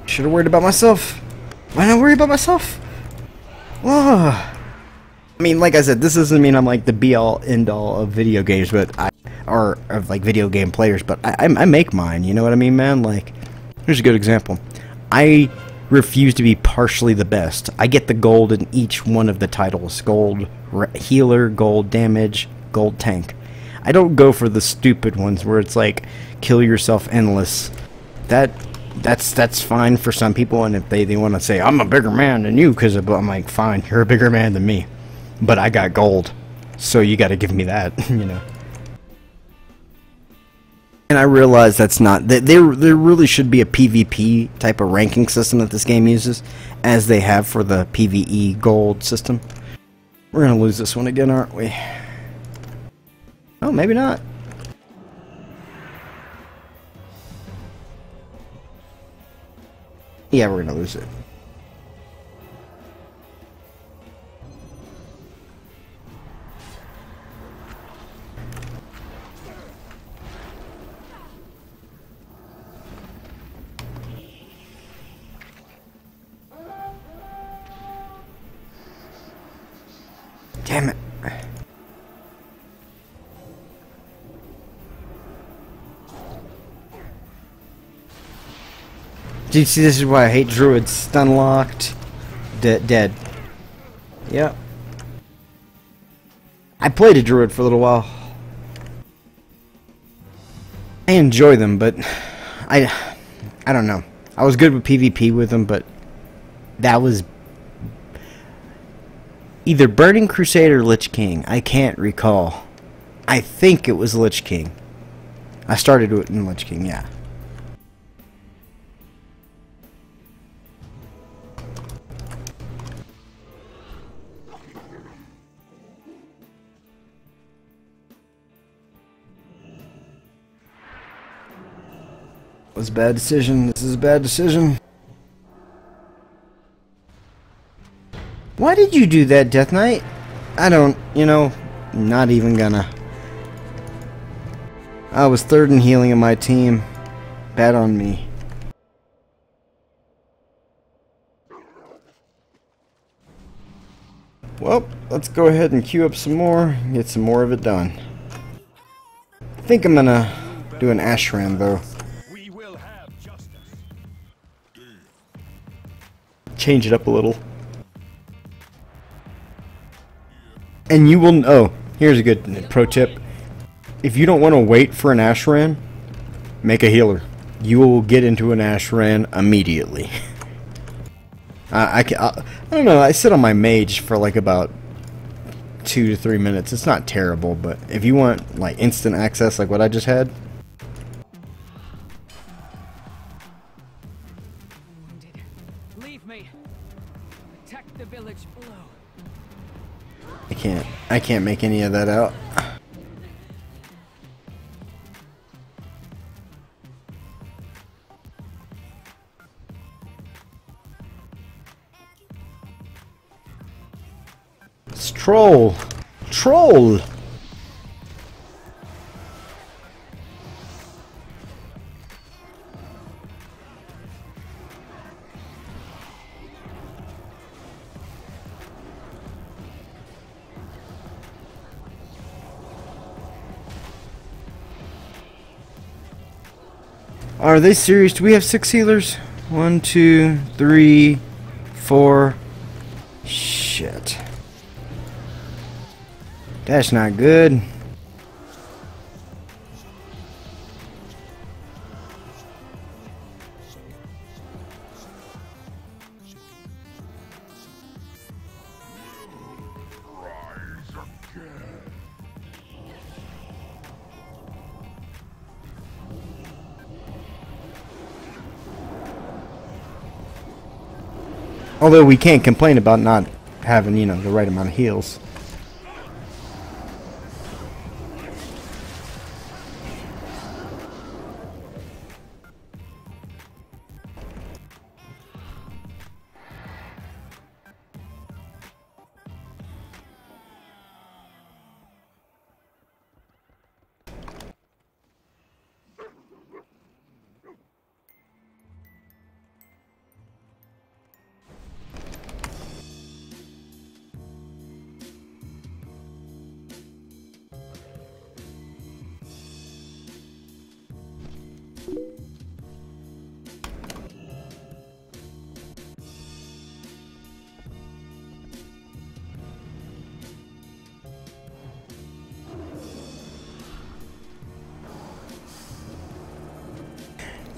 Should have worried about myself. Why not worry about myself? Oh. I mean, like I said, this doesn't mean I'm like the be-all, end-all of video games, but or of like video game players, but I make mine, you know what I mean, man? Like, here's a good example. I refuse to be partially the best. I get the gold in each one of the titles. Gold healer, gold damage, gold tank. I don't go for the stupid ones where it's like, kill yourself endless. That's fine for some people, and if they want to say, I'm a bigger man than you, because I'm like, fine, you're a bigger man than me. But I got gold, so you got to give me that, you know. And I realize that's not... There really should be a PvP type of ranking system that this game uses, as they have for the PvE gold system. We're going to lose this one again, aren't we? Oh, maybe not. Yeah, we're going to lose it. Damn it. Do you see, this is why I hate druids. Stun locked. Dead. Yep. I played a druid for a little while. I enjoy them, but I don't know. I was good with PvP with them, but that was either Burning Crusade or Lich King. I can't recall. I think it was Lich King. I started with Lich King, yeah. It was a bad decision. This is a bad decision. Why did you do that, Death Knight? I don't, not even gonna. I was 3rd in healing in my team. Bad on me. Well, let's go ahead and queue up some more and get some more of it done. I think I'm gonna do an ashram though. We will have justice. Change it up a little. And you will... Oh, here's a good pro tip. If you don't want to wait for an ashram, make a healer. You will get into an ashram immediately. I don't know, I sit on my mage for like about 2 to 3 minutes. It's not terrible, but if you want like instant access like what I just had... Leave me. protect the village below. I can't make any of that out. It's troll. Troll. Are they serious? Do we have 6 healers? 1, 2, 3, 4. Shit. That's not good. Rise again. Although we can't complain about not having, you know, the right amount of heals.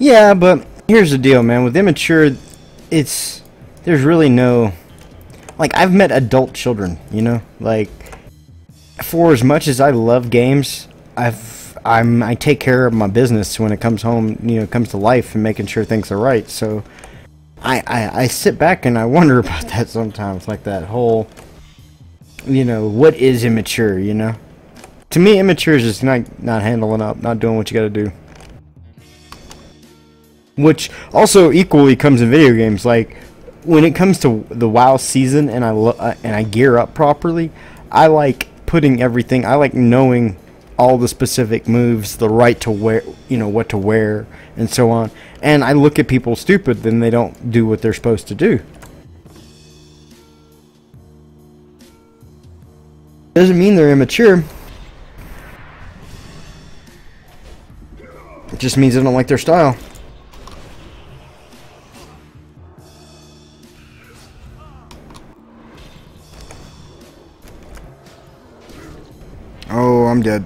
Yeah, but here's the deal, man. With immature, there's really no, like, I've met adult children, you know, like, for as much as I love games, I take care of my business when it comes home, you know, it comes to life and making sure things are right. So I sit back and I wonder about that sometimes, like that whole, you know, what is immature, you know? To me, immature is just not handling up, not doing what you gotta do. Which also equally comes in video games. Like, when it comes to the WoW season and I gear up properly, I like putting everything, I like knowing all the specific moves, the right to wear, you know, what to wear, and so on. And I look at people stupid, then they don't do what they're supposed to do. Doesn't mean they're immature. It just means they don't like their style. Oh, I'm dead.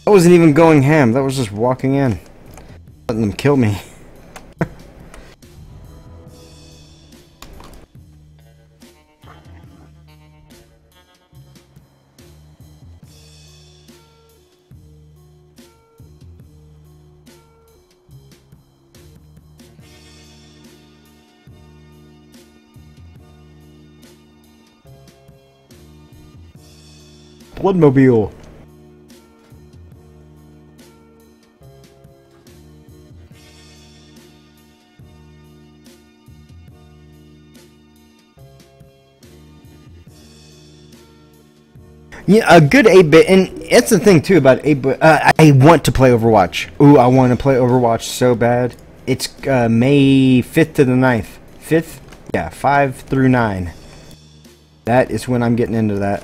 I wasn't even going ham. That was just walking in. Letting them kill me. Bloodmobile. Yeah, a good 8-bit, and it's the thing too about 8-bit. I want to play Overwatch. Ooh, I want to play Overwatch so bad. It's May 5th to the 9th. 5th? Yeah, 5 through 9. That is when I'm getting into that.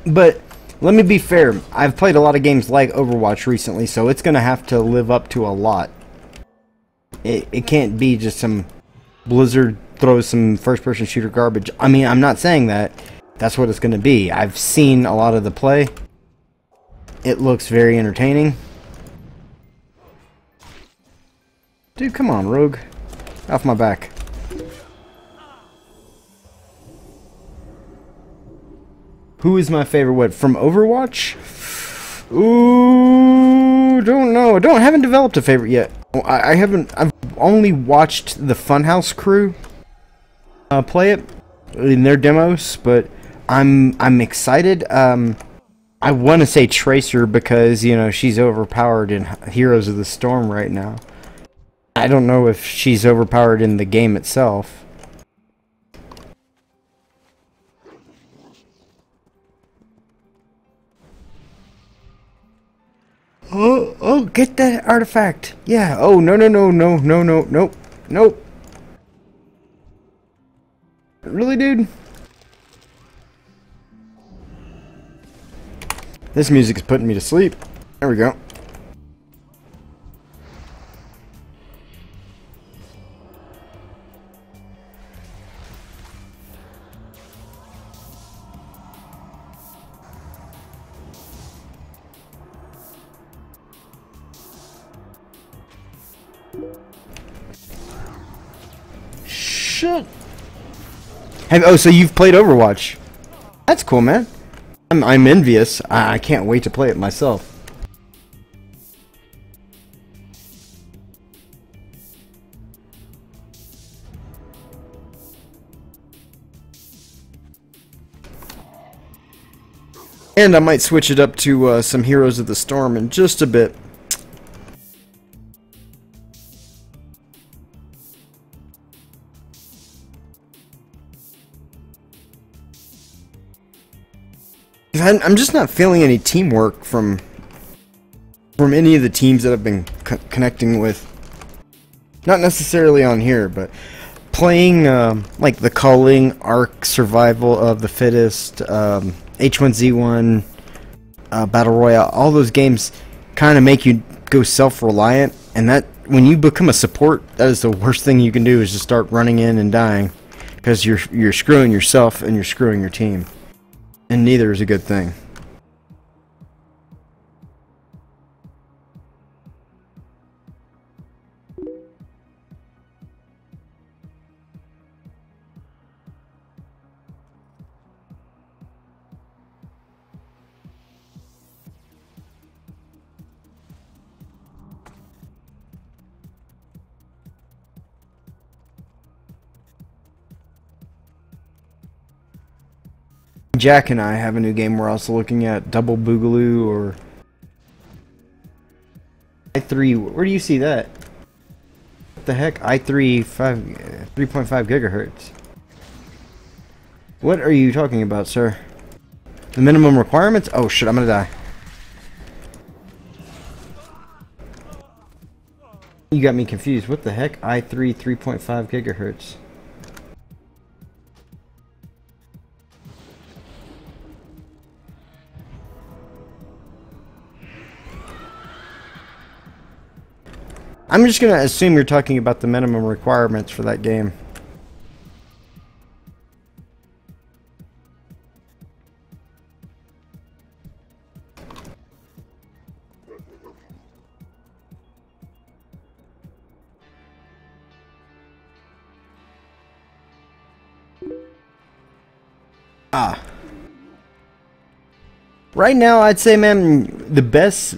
But let me be fair. I've played a lot of games like Overwatch recently, so it's gonna have to live up to a lot. It can't be just some Blizzard throws some first-person shooter garbage. I mean, I'm not saying that. That's what it's gonna be. I've seen a lot of the play, it looks very entertaining. Dude, come on, Rogue. Off my back. Who is my favorite what from Overwatch? Ooh, don't know. Haven't developed a favorite yet. I haven't. I've only watched the Funhouse crew play it in their demos, but I'm excited. I want to say Tracer because, you know, she's overpowered in Heroes of the Storm right now. I don't know if she's overpowered in the game itself. Oh, get that artifact. Yeah. Oh, no. Nope. Really, dude? This music is putting me to sleep. There we go. Shit. Oh, so you've played Overwatch? That's cool, man. I'm envious. I can't wait to play it myself. And I might switch it up to some Heroes of the Storm in just a bit. I'm just not feeling any teamwork from any of the teams that I've been connecting with. Not necessarily on here, but playing like the Culling, Ark, Survival of the Fittest, H1Z1, Battle Royale. All those games kind of make you go self-reliant, and that when you become a support, that is the worst thing you can do, is just start running in and dying, because you're screwing yourself and you're screwing your team. And neither is a good thing. Jack and I have a new game we're also looking at, Double Boogaloo or i3. Where do you see that? What the heck? i3 3.5 gigahertz. What are you talking about, sir? The minimum requirements? Oh shit, I'm gonna die. You got me confused. What the heck? i3 3.5 gigahertz. I'm just going to assume you're talking about the minimum requirements for that game. Right now, I'd say, man, the best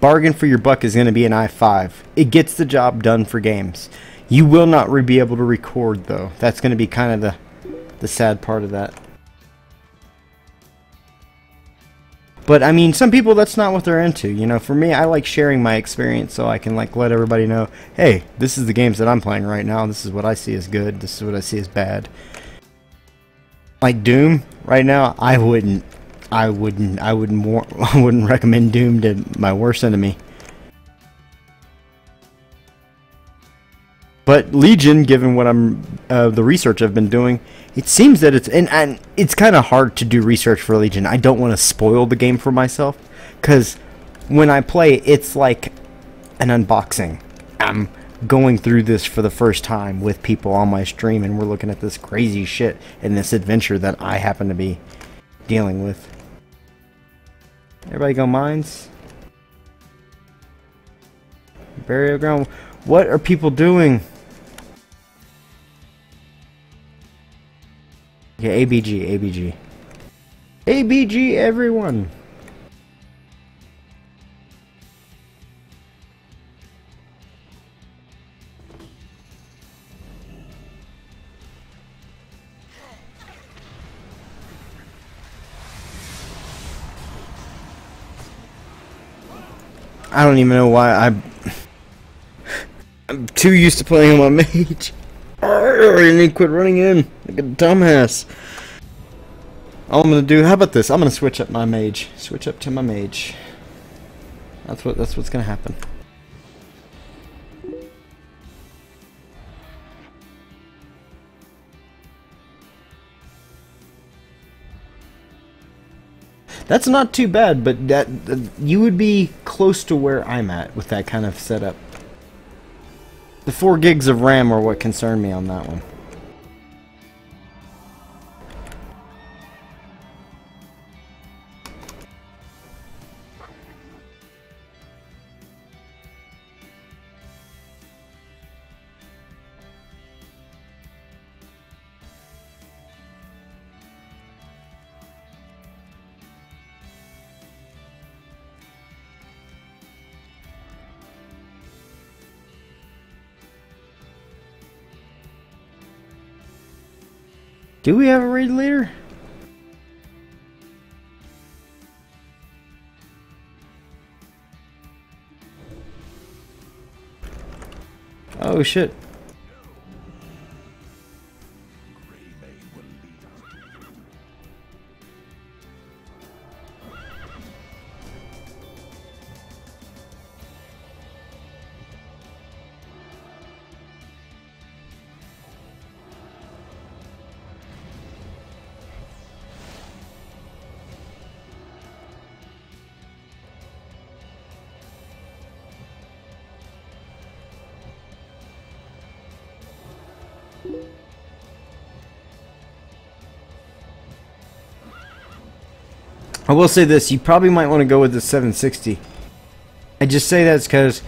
bargain for your buck is going to be an i5. It gets the job done for games. You will not be able to record, though. That's going to be kind of the sad part of that. But, I mean, some people, that's not what they're into. You know, for me, I like sharing my experience so I can, like, let everybody know, hey, this is the games that I'm playing right now. This is what I see as good. This is what I see as bad. Like Doom, right now, I wouldn't recommend Doom to my worst enemy. But Legion, given what the research I've been doing, it seems that and it's kind of hard to do research for Legion. I don't want to spoil the game for myself, because when I play, it's like an unboxing. I'm going through this for the first time with people on my stream, and we're looking at this crazy shit and this adventure that I happen to be dealing with. Everybody go mines. Burial ground. What are people doing? Yeah, ABG, ABG. ABG, everyone! I don't even know why I'm too used to playing on my mage. I need to quit running in like a dumbass. All I'm gonna do, how about this? I'm gonna switch up my mage. Switch up to my mage. That's what's gonna happen. That's not too bad, but that you would be close to where I'm at with that kind of setup. The 4 gigs of RAM are what concerned me on that one. Do we have a raid leader? Oh shit. I will say this, you probably might want to go with the 760. I just say that's because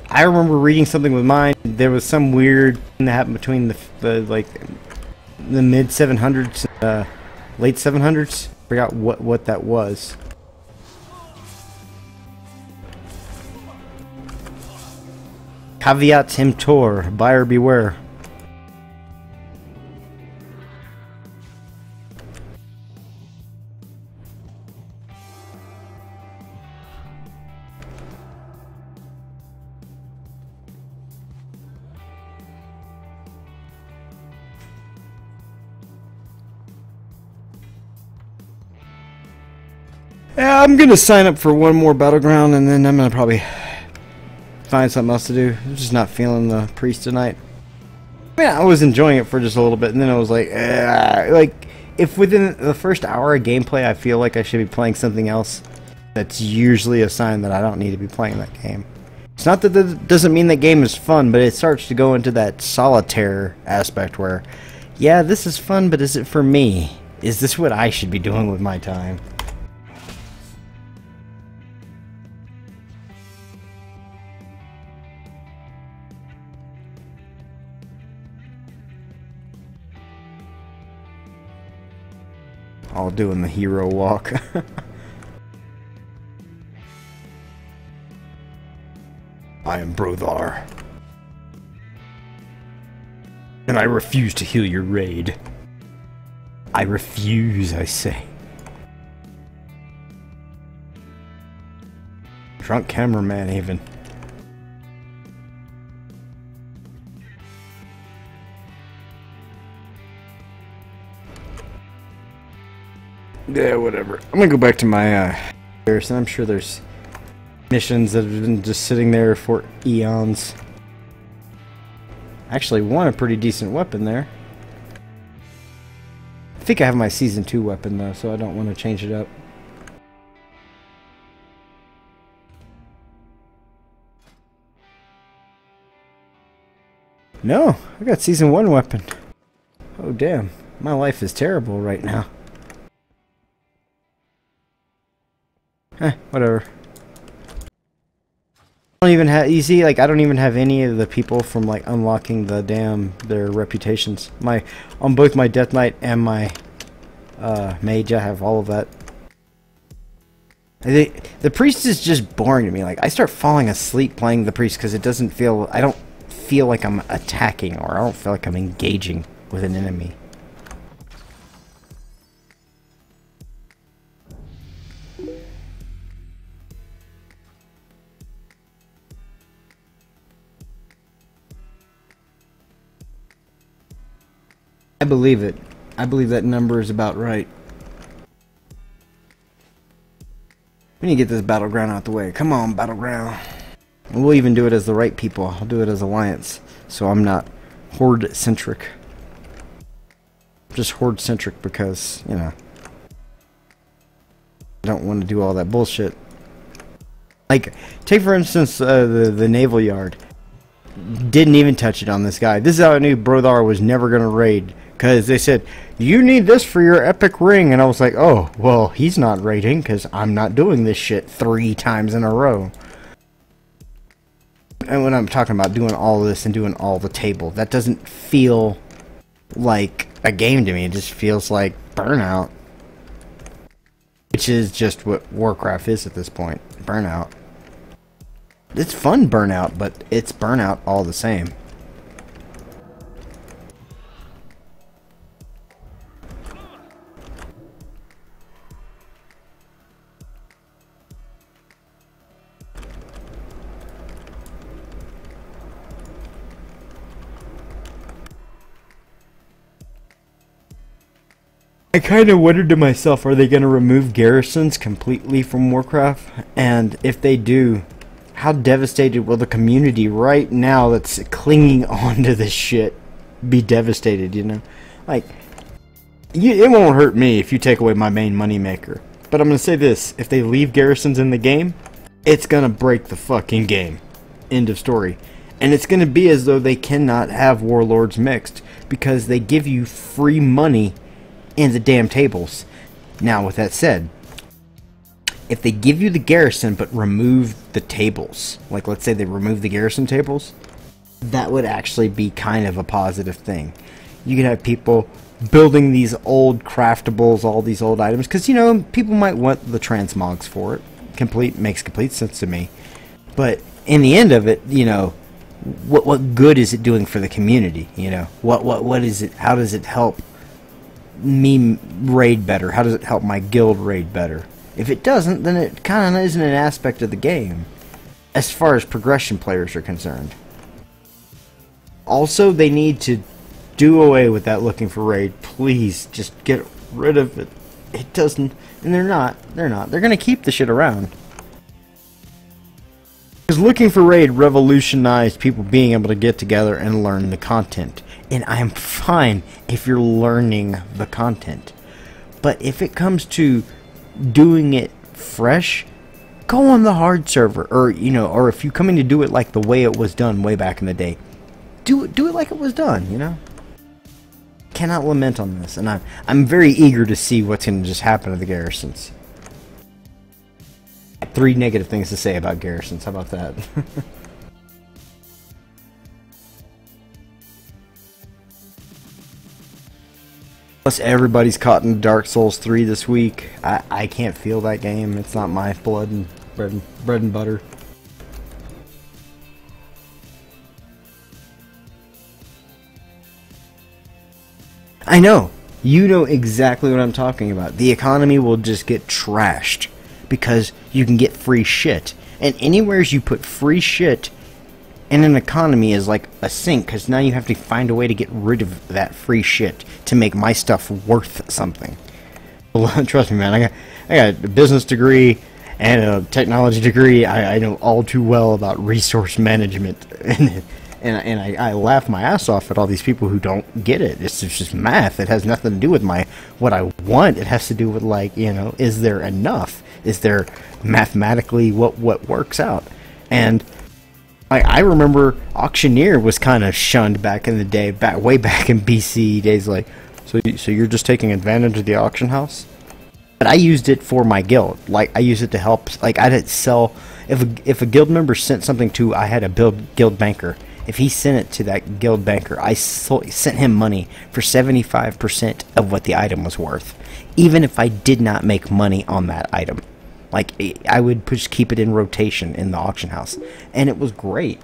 I remember reading something with mine. There was some weird thing that happened between the mid 700s, late 700s. Forgot what that was. Caveat emptor, buyer beware. Yeah, I'm gonna sign up for one more battleground and then I'm gonna probably find something else to do. I'm just not feeling the priest tonight. Yeah, I was enjoying it for just a little bit and then I was like, if within the first hour of gameplay I feel like I should be playing something else, that's usually a sign that I don't need to be playing that game. It's not that that doesn't mean that game is fun, but it starts to go into that solitaire aspect where, yeah, this is fun, but is it for me? Is this what I should be doing with my time? All doing the hero walk. I am Brothar. And I refuse to heal your raid. I refuse, I say. Drunk cameraman even. Yeah, whatever. I'm gonna go back to my and I'm sure there's missions that have been just sitting there for eons. Actually won a pretty decent weapon there. I think I have my season 2 weapon though, so I don't want to change it up. No, I got season 1 weapon. Oh damn, my life is terrible right now. Whatever. I don't even have, you see, like, I don't even have any of the people from, like, unlocking their reputations. On both my Death Knight and my, Mage, I have all of that. The Priest is just boring to me. Like, I start falling asleep playing the Priest because I don't feel like I'm attacking, or I don't feel like I'm engaging with an enemy. I believe it. I believe that number is about right. We need to get this battleground out the way. Come on, battleground. And we'll even do it as the right people. I'll do it as Alliance, so I'm not Horde-centric. Just Horde-centric because, you know, I don't want to do all that bullshit. Like, take for instance the Naval Yard. Didn't even touch it on this guy. This is how I knew Brodar was never going to raid. Because they said, you need this for your epic ring. And I was like, oh, well, he's not raiding because I'm not doing this shit 3 times in a row. And when I'm talking about doing all this and doing all the table, that doesn't feel like a game to me. It just feels like Burnout. Which is just what Warcraft is at this point. Burnout. It's fun Burnout, but it's Burnout all the same. I kind of wondered to myself, are they going to remove garrisons completely from Warcraft? And if they do, how devastated will the community right now that's clinging on to this shit be devastated, you know? Like, it won't hurt me if you take away my main moneymaker. But I'm going to say this, if they leave garrisons in the game, it's going to break the fucking game. End of story. And it's going to be as though they cannot have warlords mixed, because they give you free money in the damn tables. Now, with that said, if they give you the garrison but remove the tables, like let's say they remove the garrison tables, that would actually be kind of a positive thing. You could have people building these old craftables, all these old items, because, you know, people might want the transmogs for it. Makes complete sense to me. But in the end of it, you know, what good is it doing for the community? You know, what is it? How does it help me raid better? How does it help my guild raid better? If it doesn't, then it kind of isn't an aspect of the game as far as progression players are concerned. Also, they need to do away with that looking for raid. Please, just get rid of it. It doesn't, and they're not. They're gonna keep the shit around. Because looking for raid revolutionized people being able to get together and learn the content. And I'm fine if you're learning the content. But if it comes to doing it fresh, go on the hard server. Or, you know, or if you're coming to do it like the way it was done way back in the day, do it like it was done, you know? Cannot lament on this. And I'm very eager to see what's going to just happen to the garrisons. 3 negative things to say about garrisons. How about that? Plus, everybody's caught in Dark Souls 3 this week. I can't feel that game. It's not my blood and bread and butter. I know. You know exactly what I'm talking about. The economy will just get trashed because you can get free shit. And anywhere you put free shit in an economy is like a sink, because now you have to find a way to get rid of that free shit to make my stuff worth something. Well, trust me, man, I got a business degree and a technology degree. I know all too well about resource management, and I laugh my ass off at all these people who don't get it. It's just math. It has nothing to do with what I want. It has to do with, like, you know, is there enough? Is there mathematically what works out? And I remember auctioneer was kind of shunned back in the day, way back in BC days. Like, so you're just taking advantage of the auction house? But I used it for my guild. Like, I used it to help. Like, I didn't sell. If a guild member sent something to, I had a guild banker. If he sent it to that guild banker, I sent him money for 75% of what the item was worth, even if I did not make money on that item. Like, I would just keep it in rotation in the auction house, and it was great.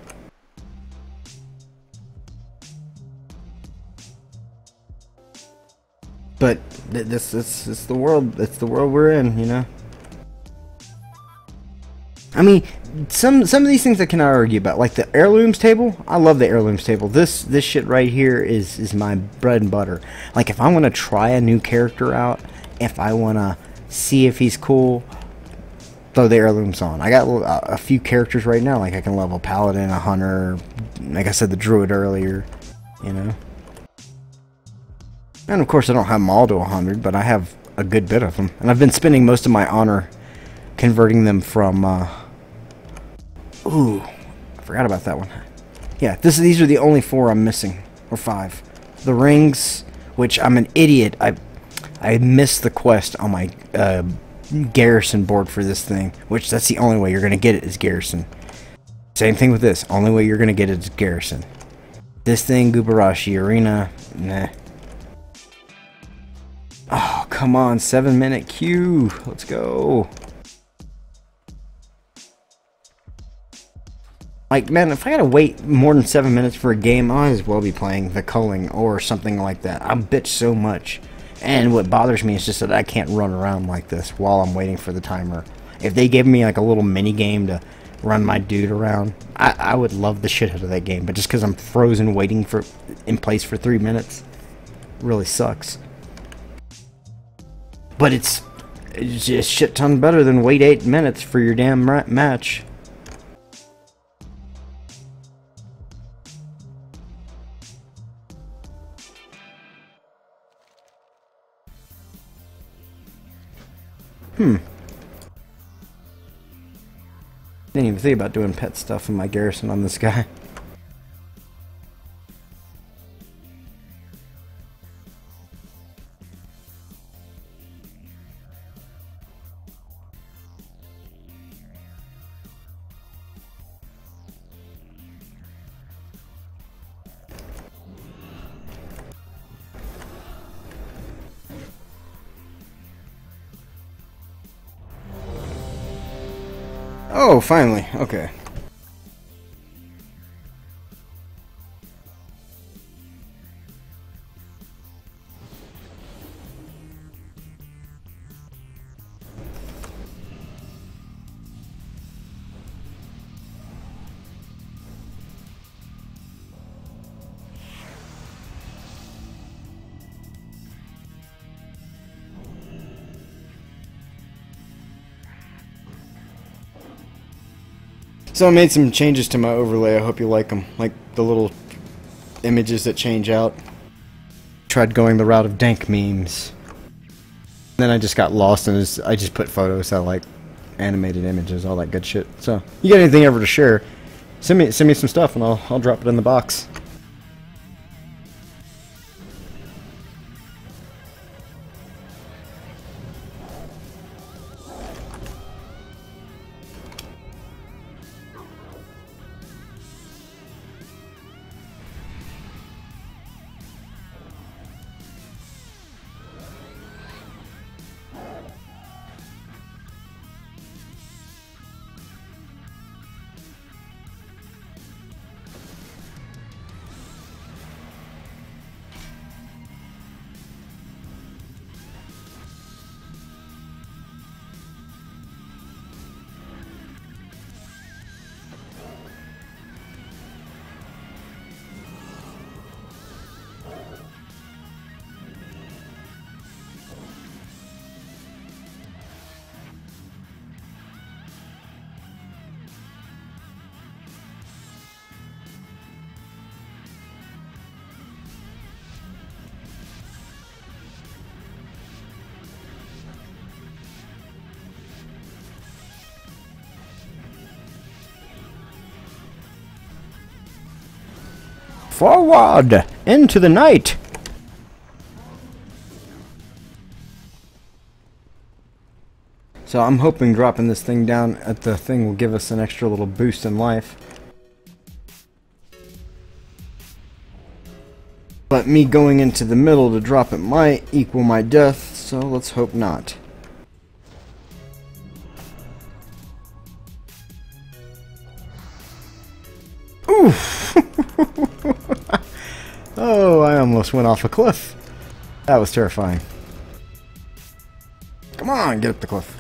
But this is the world. It's the world we're in, you know. I mean, some of these things I cannot argue about, like the heirlooms table. I love the heirlooms table. This shit right here is my bread and butter. Like, if I want to try a new character out, if I want to see if he's cool, throw the heirlooms on. I got a few characters right now. Like, I can level paladin, a hunter, like I said, the druid earlier, you know. And of course, I don't have them all to 100, but I have a good bit of them. And I've been spending most of my honor converting them from, ooh, I forgot about that one. Yeah, these are the only 4 I'm missing, or 5. The rings, which I'm an idiot. I missed the quest on my garrison board for this thing, which that's the only way you're going to get it is garrison. Same thing with this. Only way you're going to get it is garrison. This thing, Gubarashi Arena, nah. Oh, come on, 7-minute queue. Let's go. Like, man, if I gotta wait more than 7 minutes for a game, I might as well be playing the culling or something like that. I bitch so much. And what bothers me is just that I can't run around like this while I'm waiting for the timer. If they gave me like a little mini game to run my dude around, I would love the shit out of that game. But just because I'm frozen waiting in place for 3 minutes, really sucks. But it's just a shit ton better than wait 8 minutes for your damn match. Didn't even think about doing pet stuff in my garrison on this guy. Oh, finally. Okay. So I made some changes to my overlay. I hope you like them. Like the little images that change out. Tried going the route of dank memes. Then I just got lost and I just put photos. I like animated images, all that good shit. So you got anything ever to share, send me some stuff and I'll drop it in the box. Forward! Into the night! So I'm hoping dropping this thing down at the thing will give us an extra little boost in life. But me going into the middle to drop it might equal my death, so let's hope not. Oof! Oh, I almost went off a cliff. That was terrifying. Come on, get up the cliff.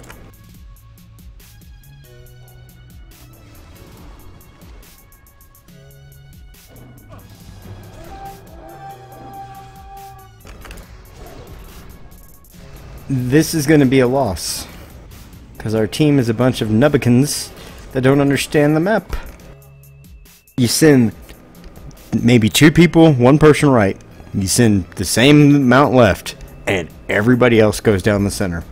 This is going to be a loss, because our team is a bunch of nubbikins that don't understand the map. You send maybe 2 people, 1 person right. You send the same amount left, and everybody else goes down the center.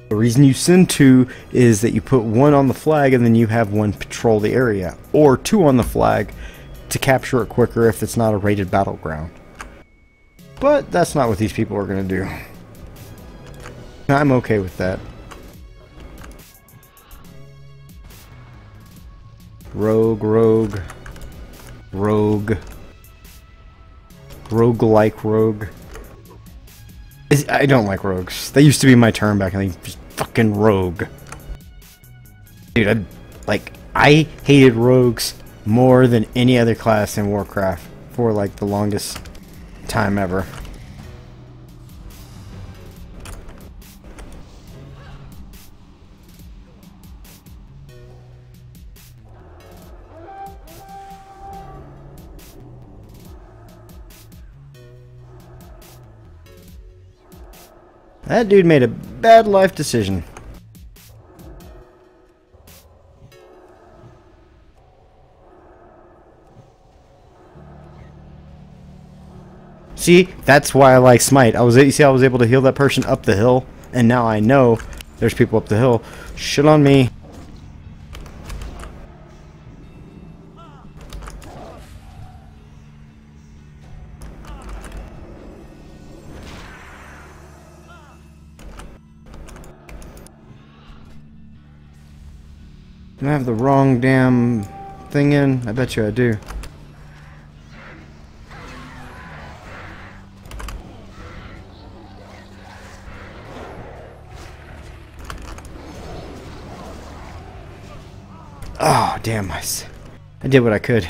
The reason you send 2 is that you put 1 on the flag and then you have 1 patrol the area, or 2 on the flag to capture it quicker if it's not a rated battleground. But that's not what these people are going to do. I'm okay with that. Rogue. Rogue-like rogue. I don't like rogues. They used to be my term back in the just fucking rogue. Dude, I hated rogues more than any other class in Warcraft for like the longest time ever. That dude made a bad life decision. See, that's why I like Smite. You see, I was able to heal that person up the hill, and now I know there's people up the hill. Shit on me. Do I have the wrong damn thing in? I bet you I do. Oh, damn. I did what I could.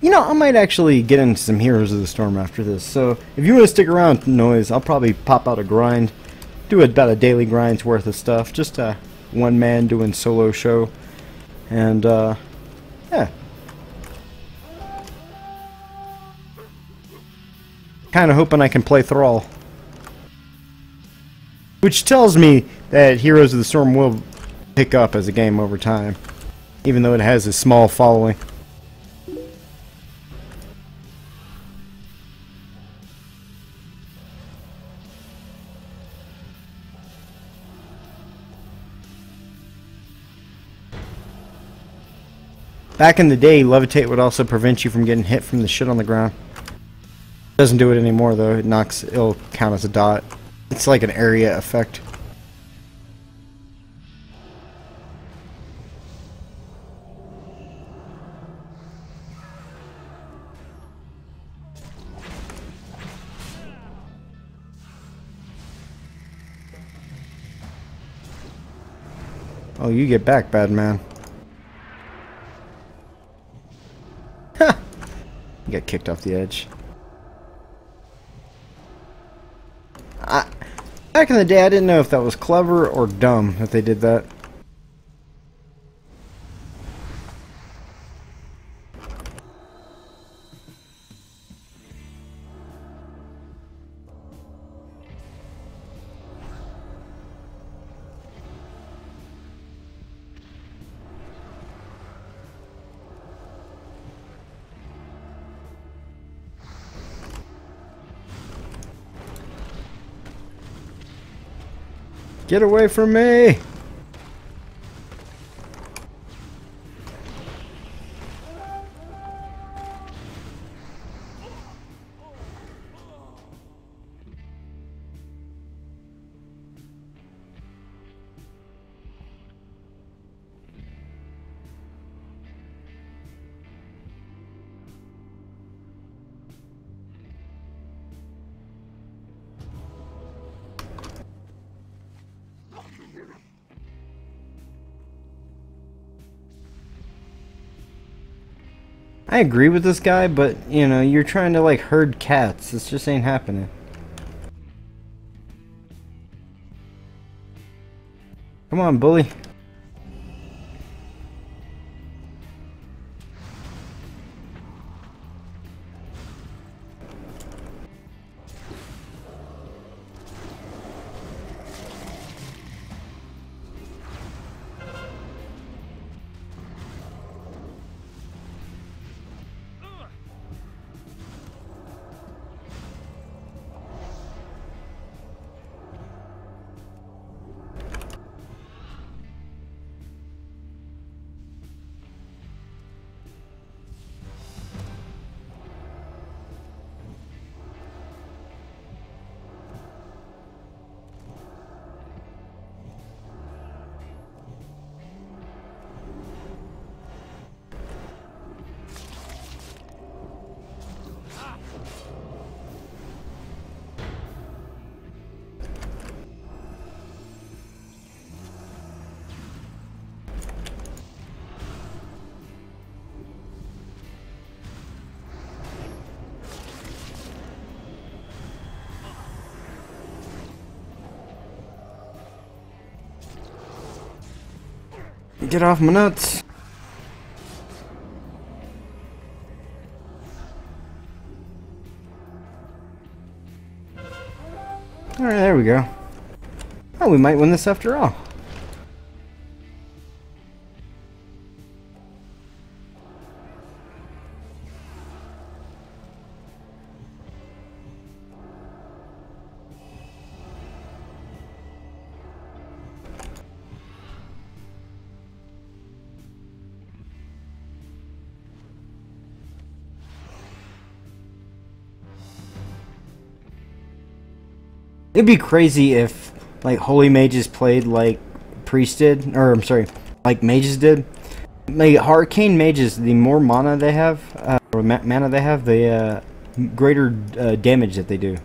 You know, I might actually get into some Heroes of the Storm after this, so if you want to stick around, Noise, I'll probably pop out a grind, do about a daily grind's worth of stuff, just a one-man doing solo show, and, yeah. Kinda hoping I can play Thrall. Which tells me that Heroes of the Storm will pick up as a game over time, even though it has a small following. Back in the day, Levitate would also prevent you from getting hit from the shit on the ground. Doesn't do it anymore though. It'll count as a dot. It's like an area effect. Oh, you get back, bad man. Ha! You got kicked off the edge. Back in the day, I didn't know if that was clever or dumb that they did that. Get away from me! I agree with this guy, but, you know, you're trying to, like, herd cats. This just ain't happening. Come on, bully. Get off my nuts. Alright, there we go. Oh, we might win this after all. It'd be crazy if, like, holy mages played like priests did, or I'm sorry, like mages did. Like arcane mages, the more mana they have, or mana they have, the greater damage that they do.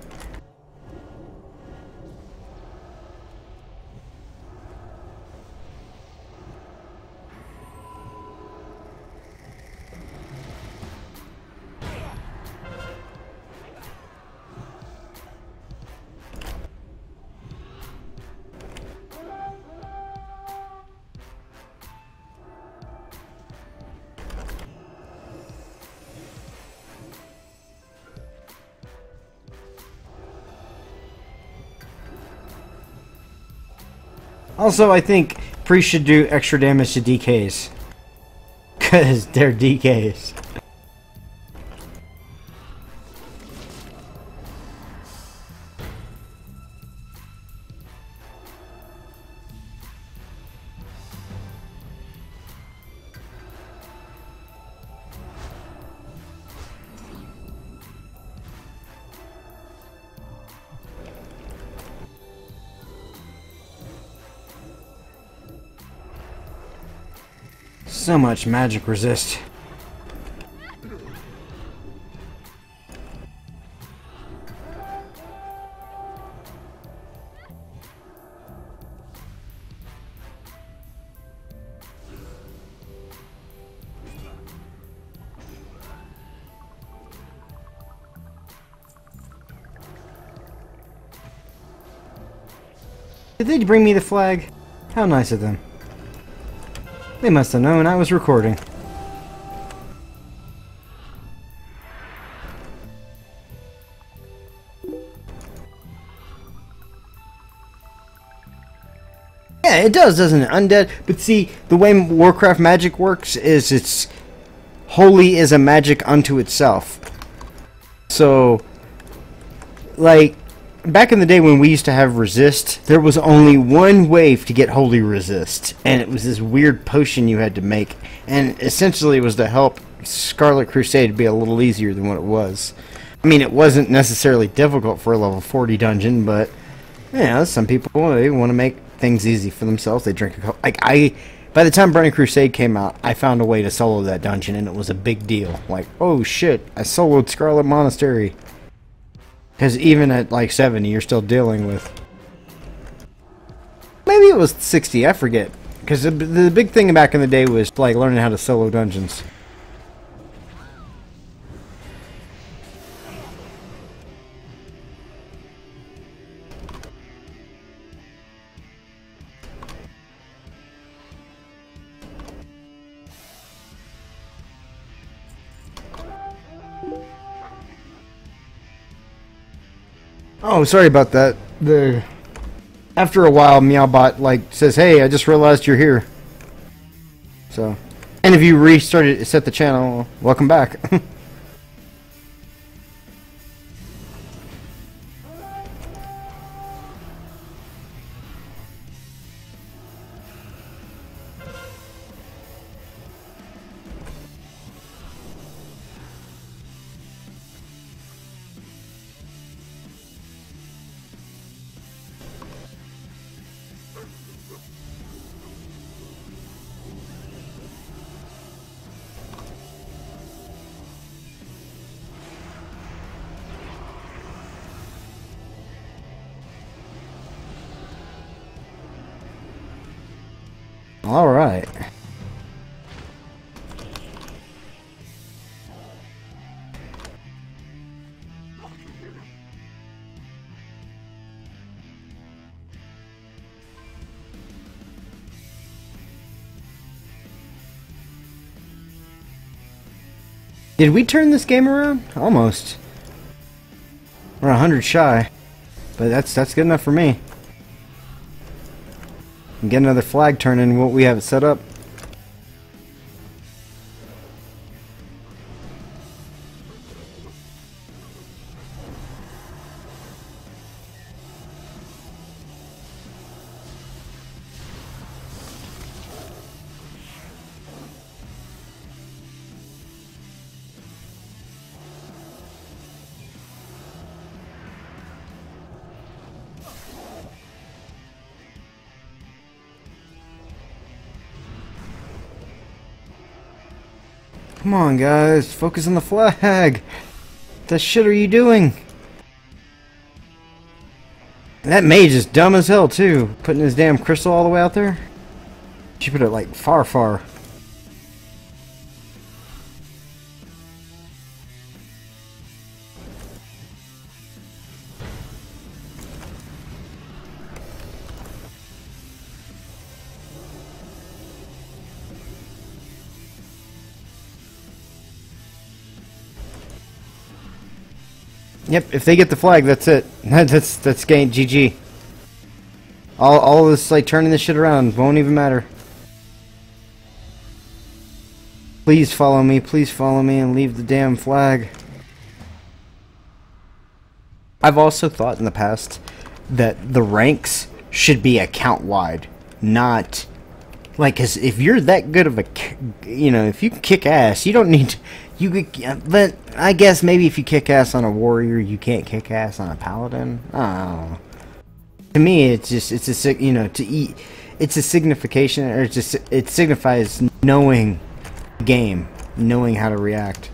Also, I think priests should do extra damage to DKs. Because they're DKs. So much magic resist. Did they bring me the flag? How nice of them. They must have known I was recording. Yeah, it does, doesn't it? Undead. But see, the way Warcraft magic works is it's holy is a magic unto itself. So, like, back in the day when we used to have resist, there was only one wave to get holy resist, and it was this weird potion you had to make, and essentially it was to help Scarlet Crusade be a little easier than what it was. I mean, it wasn't necessarily difficult for a level 40 dungeon, but yeah, some people, they want to make things easy for themselves. They drink a couple. Like by the time Burning Crusade came out, I found a way to solo that dungeon, and it was a big deal. Like, oh shit, I soloed Scarlet Monastery. Because even at like 70, you're still dealing with maybe it was 60. I forget. Because the big thing back in the day was like learning how to solo dungeons. Oh, sorry about that. After a while, Meowbot like says, "Hey, I just realized you're here." So, and if you set the channel, welcome back. All right. Did we turn this game around? Almost. We're 100 shy, but that's good enough for me. And get another flag turning. What we have it set up. Come on, guys. Focus on the flag. What the shit are you doing? That mage is dumb as hell, too. Putting his damn crystal all the way out there. She put it, like, far, far. Yep, if they get the flag, that's it. That's game GG. All this like turning this shit around won't even matter. Please follow me, and leave the damn flag. I've also thought in the past that the ranks should be account wide, not like, cause if you're that good of a, you know, if you can kick ass, you don't need to, but I guess maybe if you kick ass on a warrior, you can't kick ass on a paladin. I don't know. To me, it's just, it's a, you know, it's a signification, or it's just, it signifies knowing the game, knowing how to react.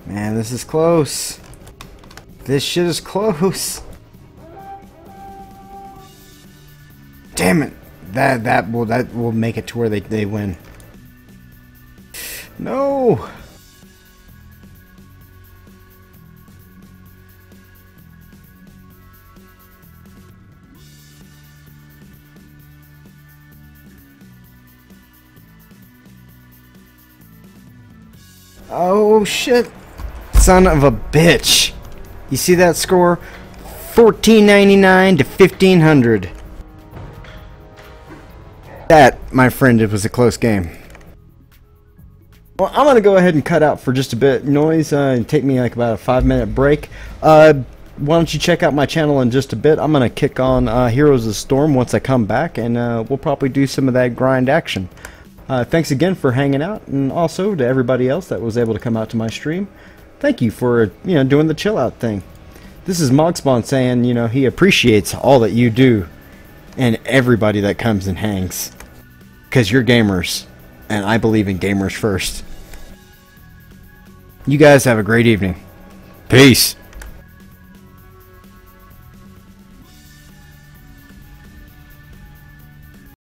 Man, this is close. This shit is close. Damn it. That will make it to where they win. No. Oh shit. Son of a bitch. You see that score? 1499 to 1500. That, my friend, it was a close game. Well, I'm gonna go ahead and cut out for just a bit noise and take me like about a 5-minute break. why don't you check out my channel in just a bit. I'm going to kick on Heroes of the Storm once I come back, and we'll probably do some of that grind action. Thanks again for hanging out, and also to everybody else that was able to come out to my stream. Thank you for doing the chill out thing. This is Mogspawn saying he appreciates all that you do and everybody that comes and hangs, because you're gamers, and I believe in gamers first. You guys have a great evening. Peace.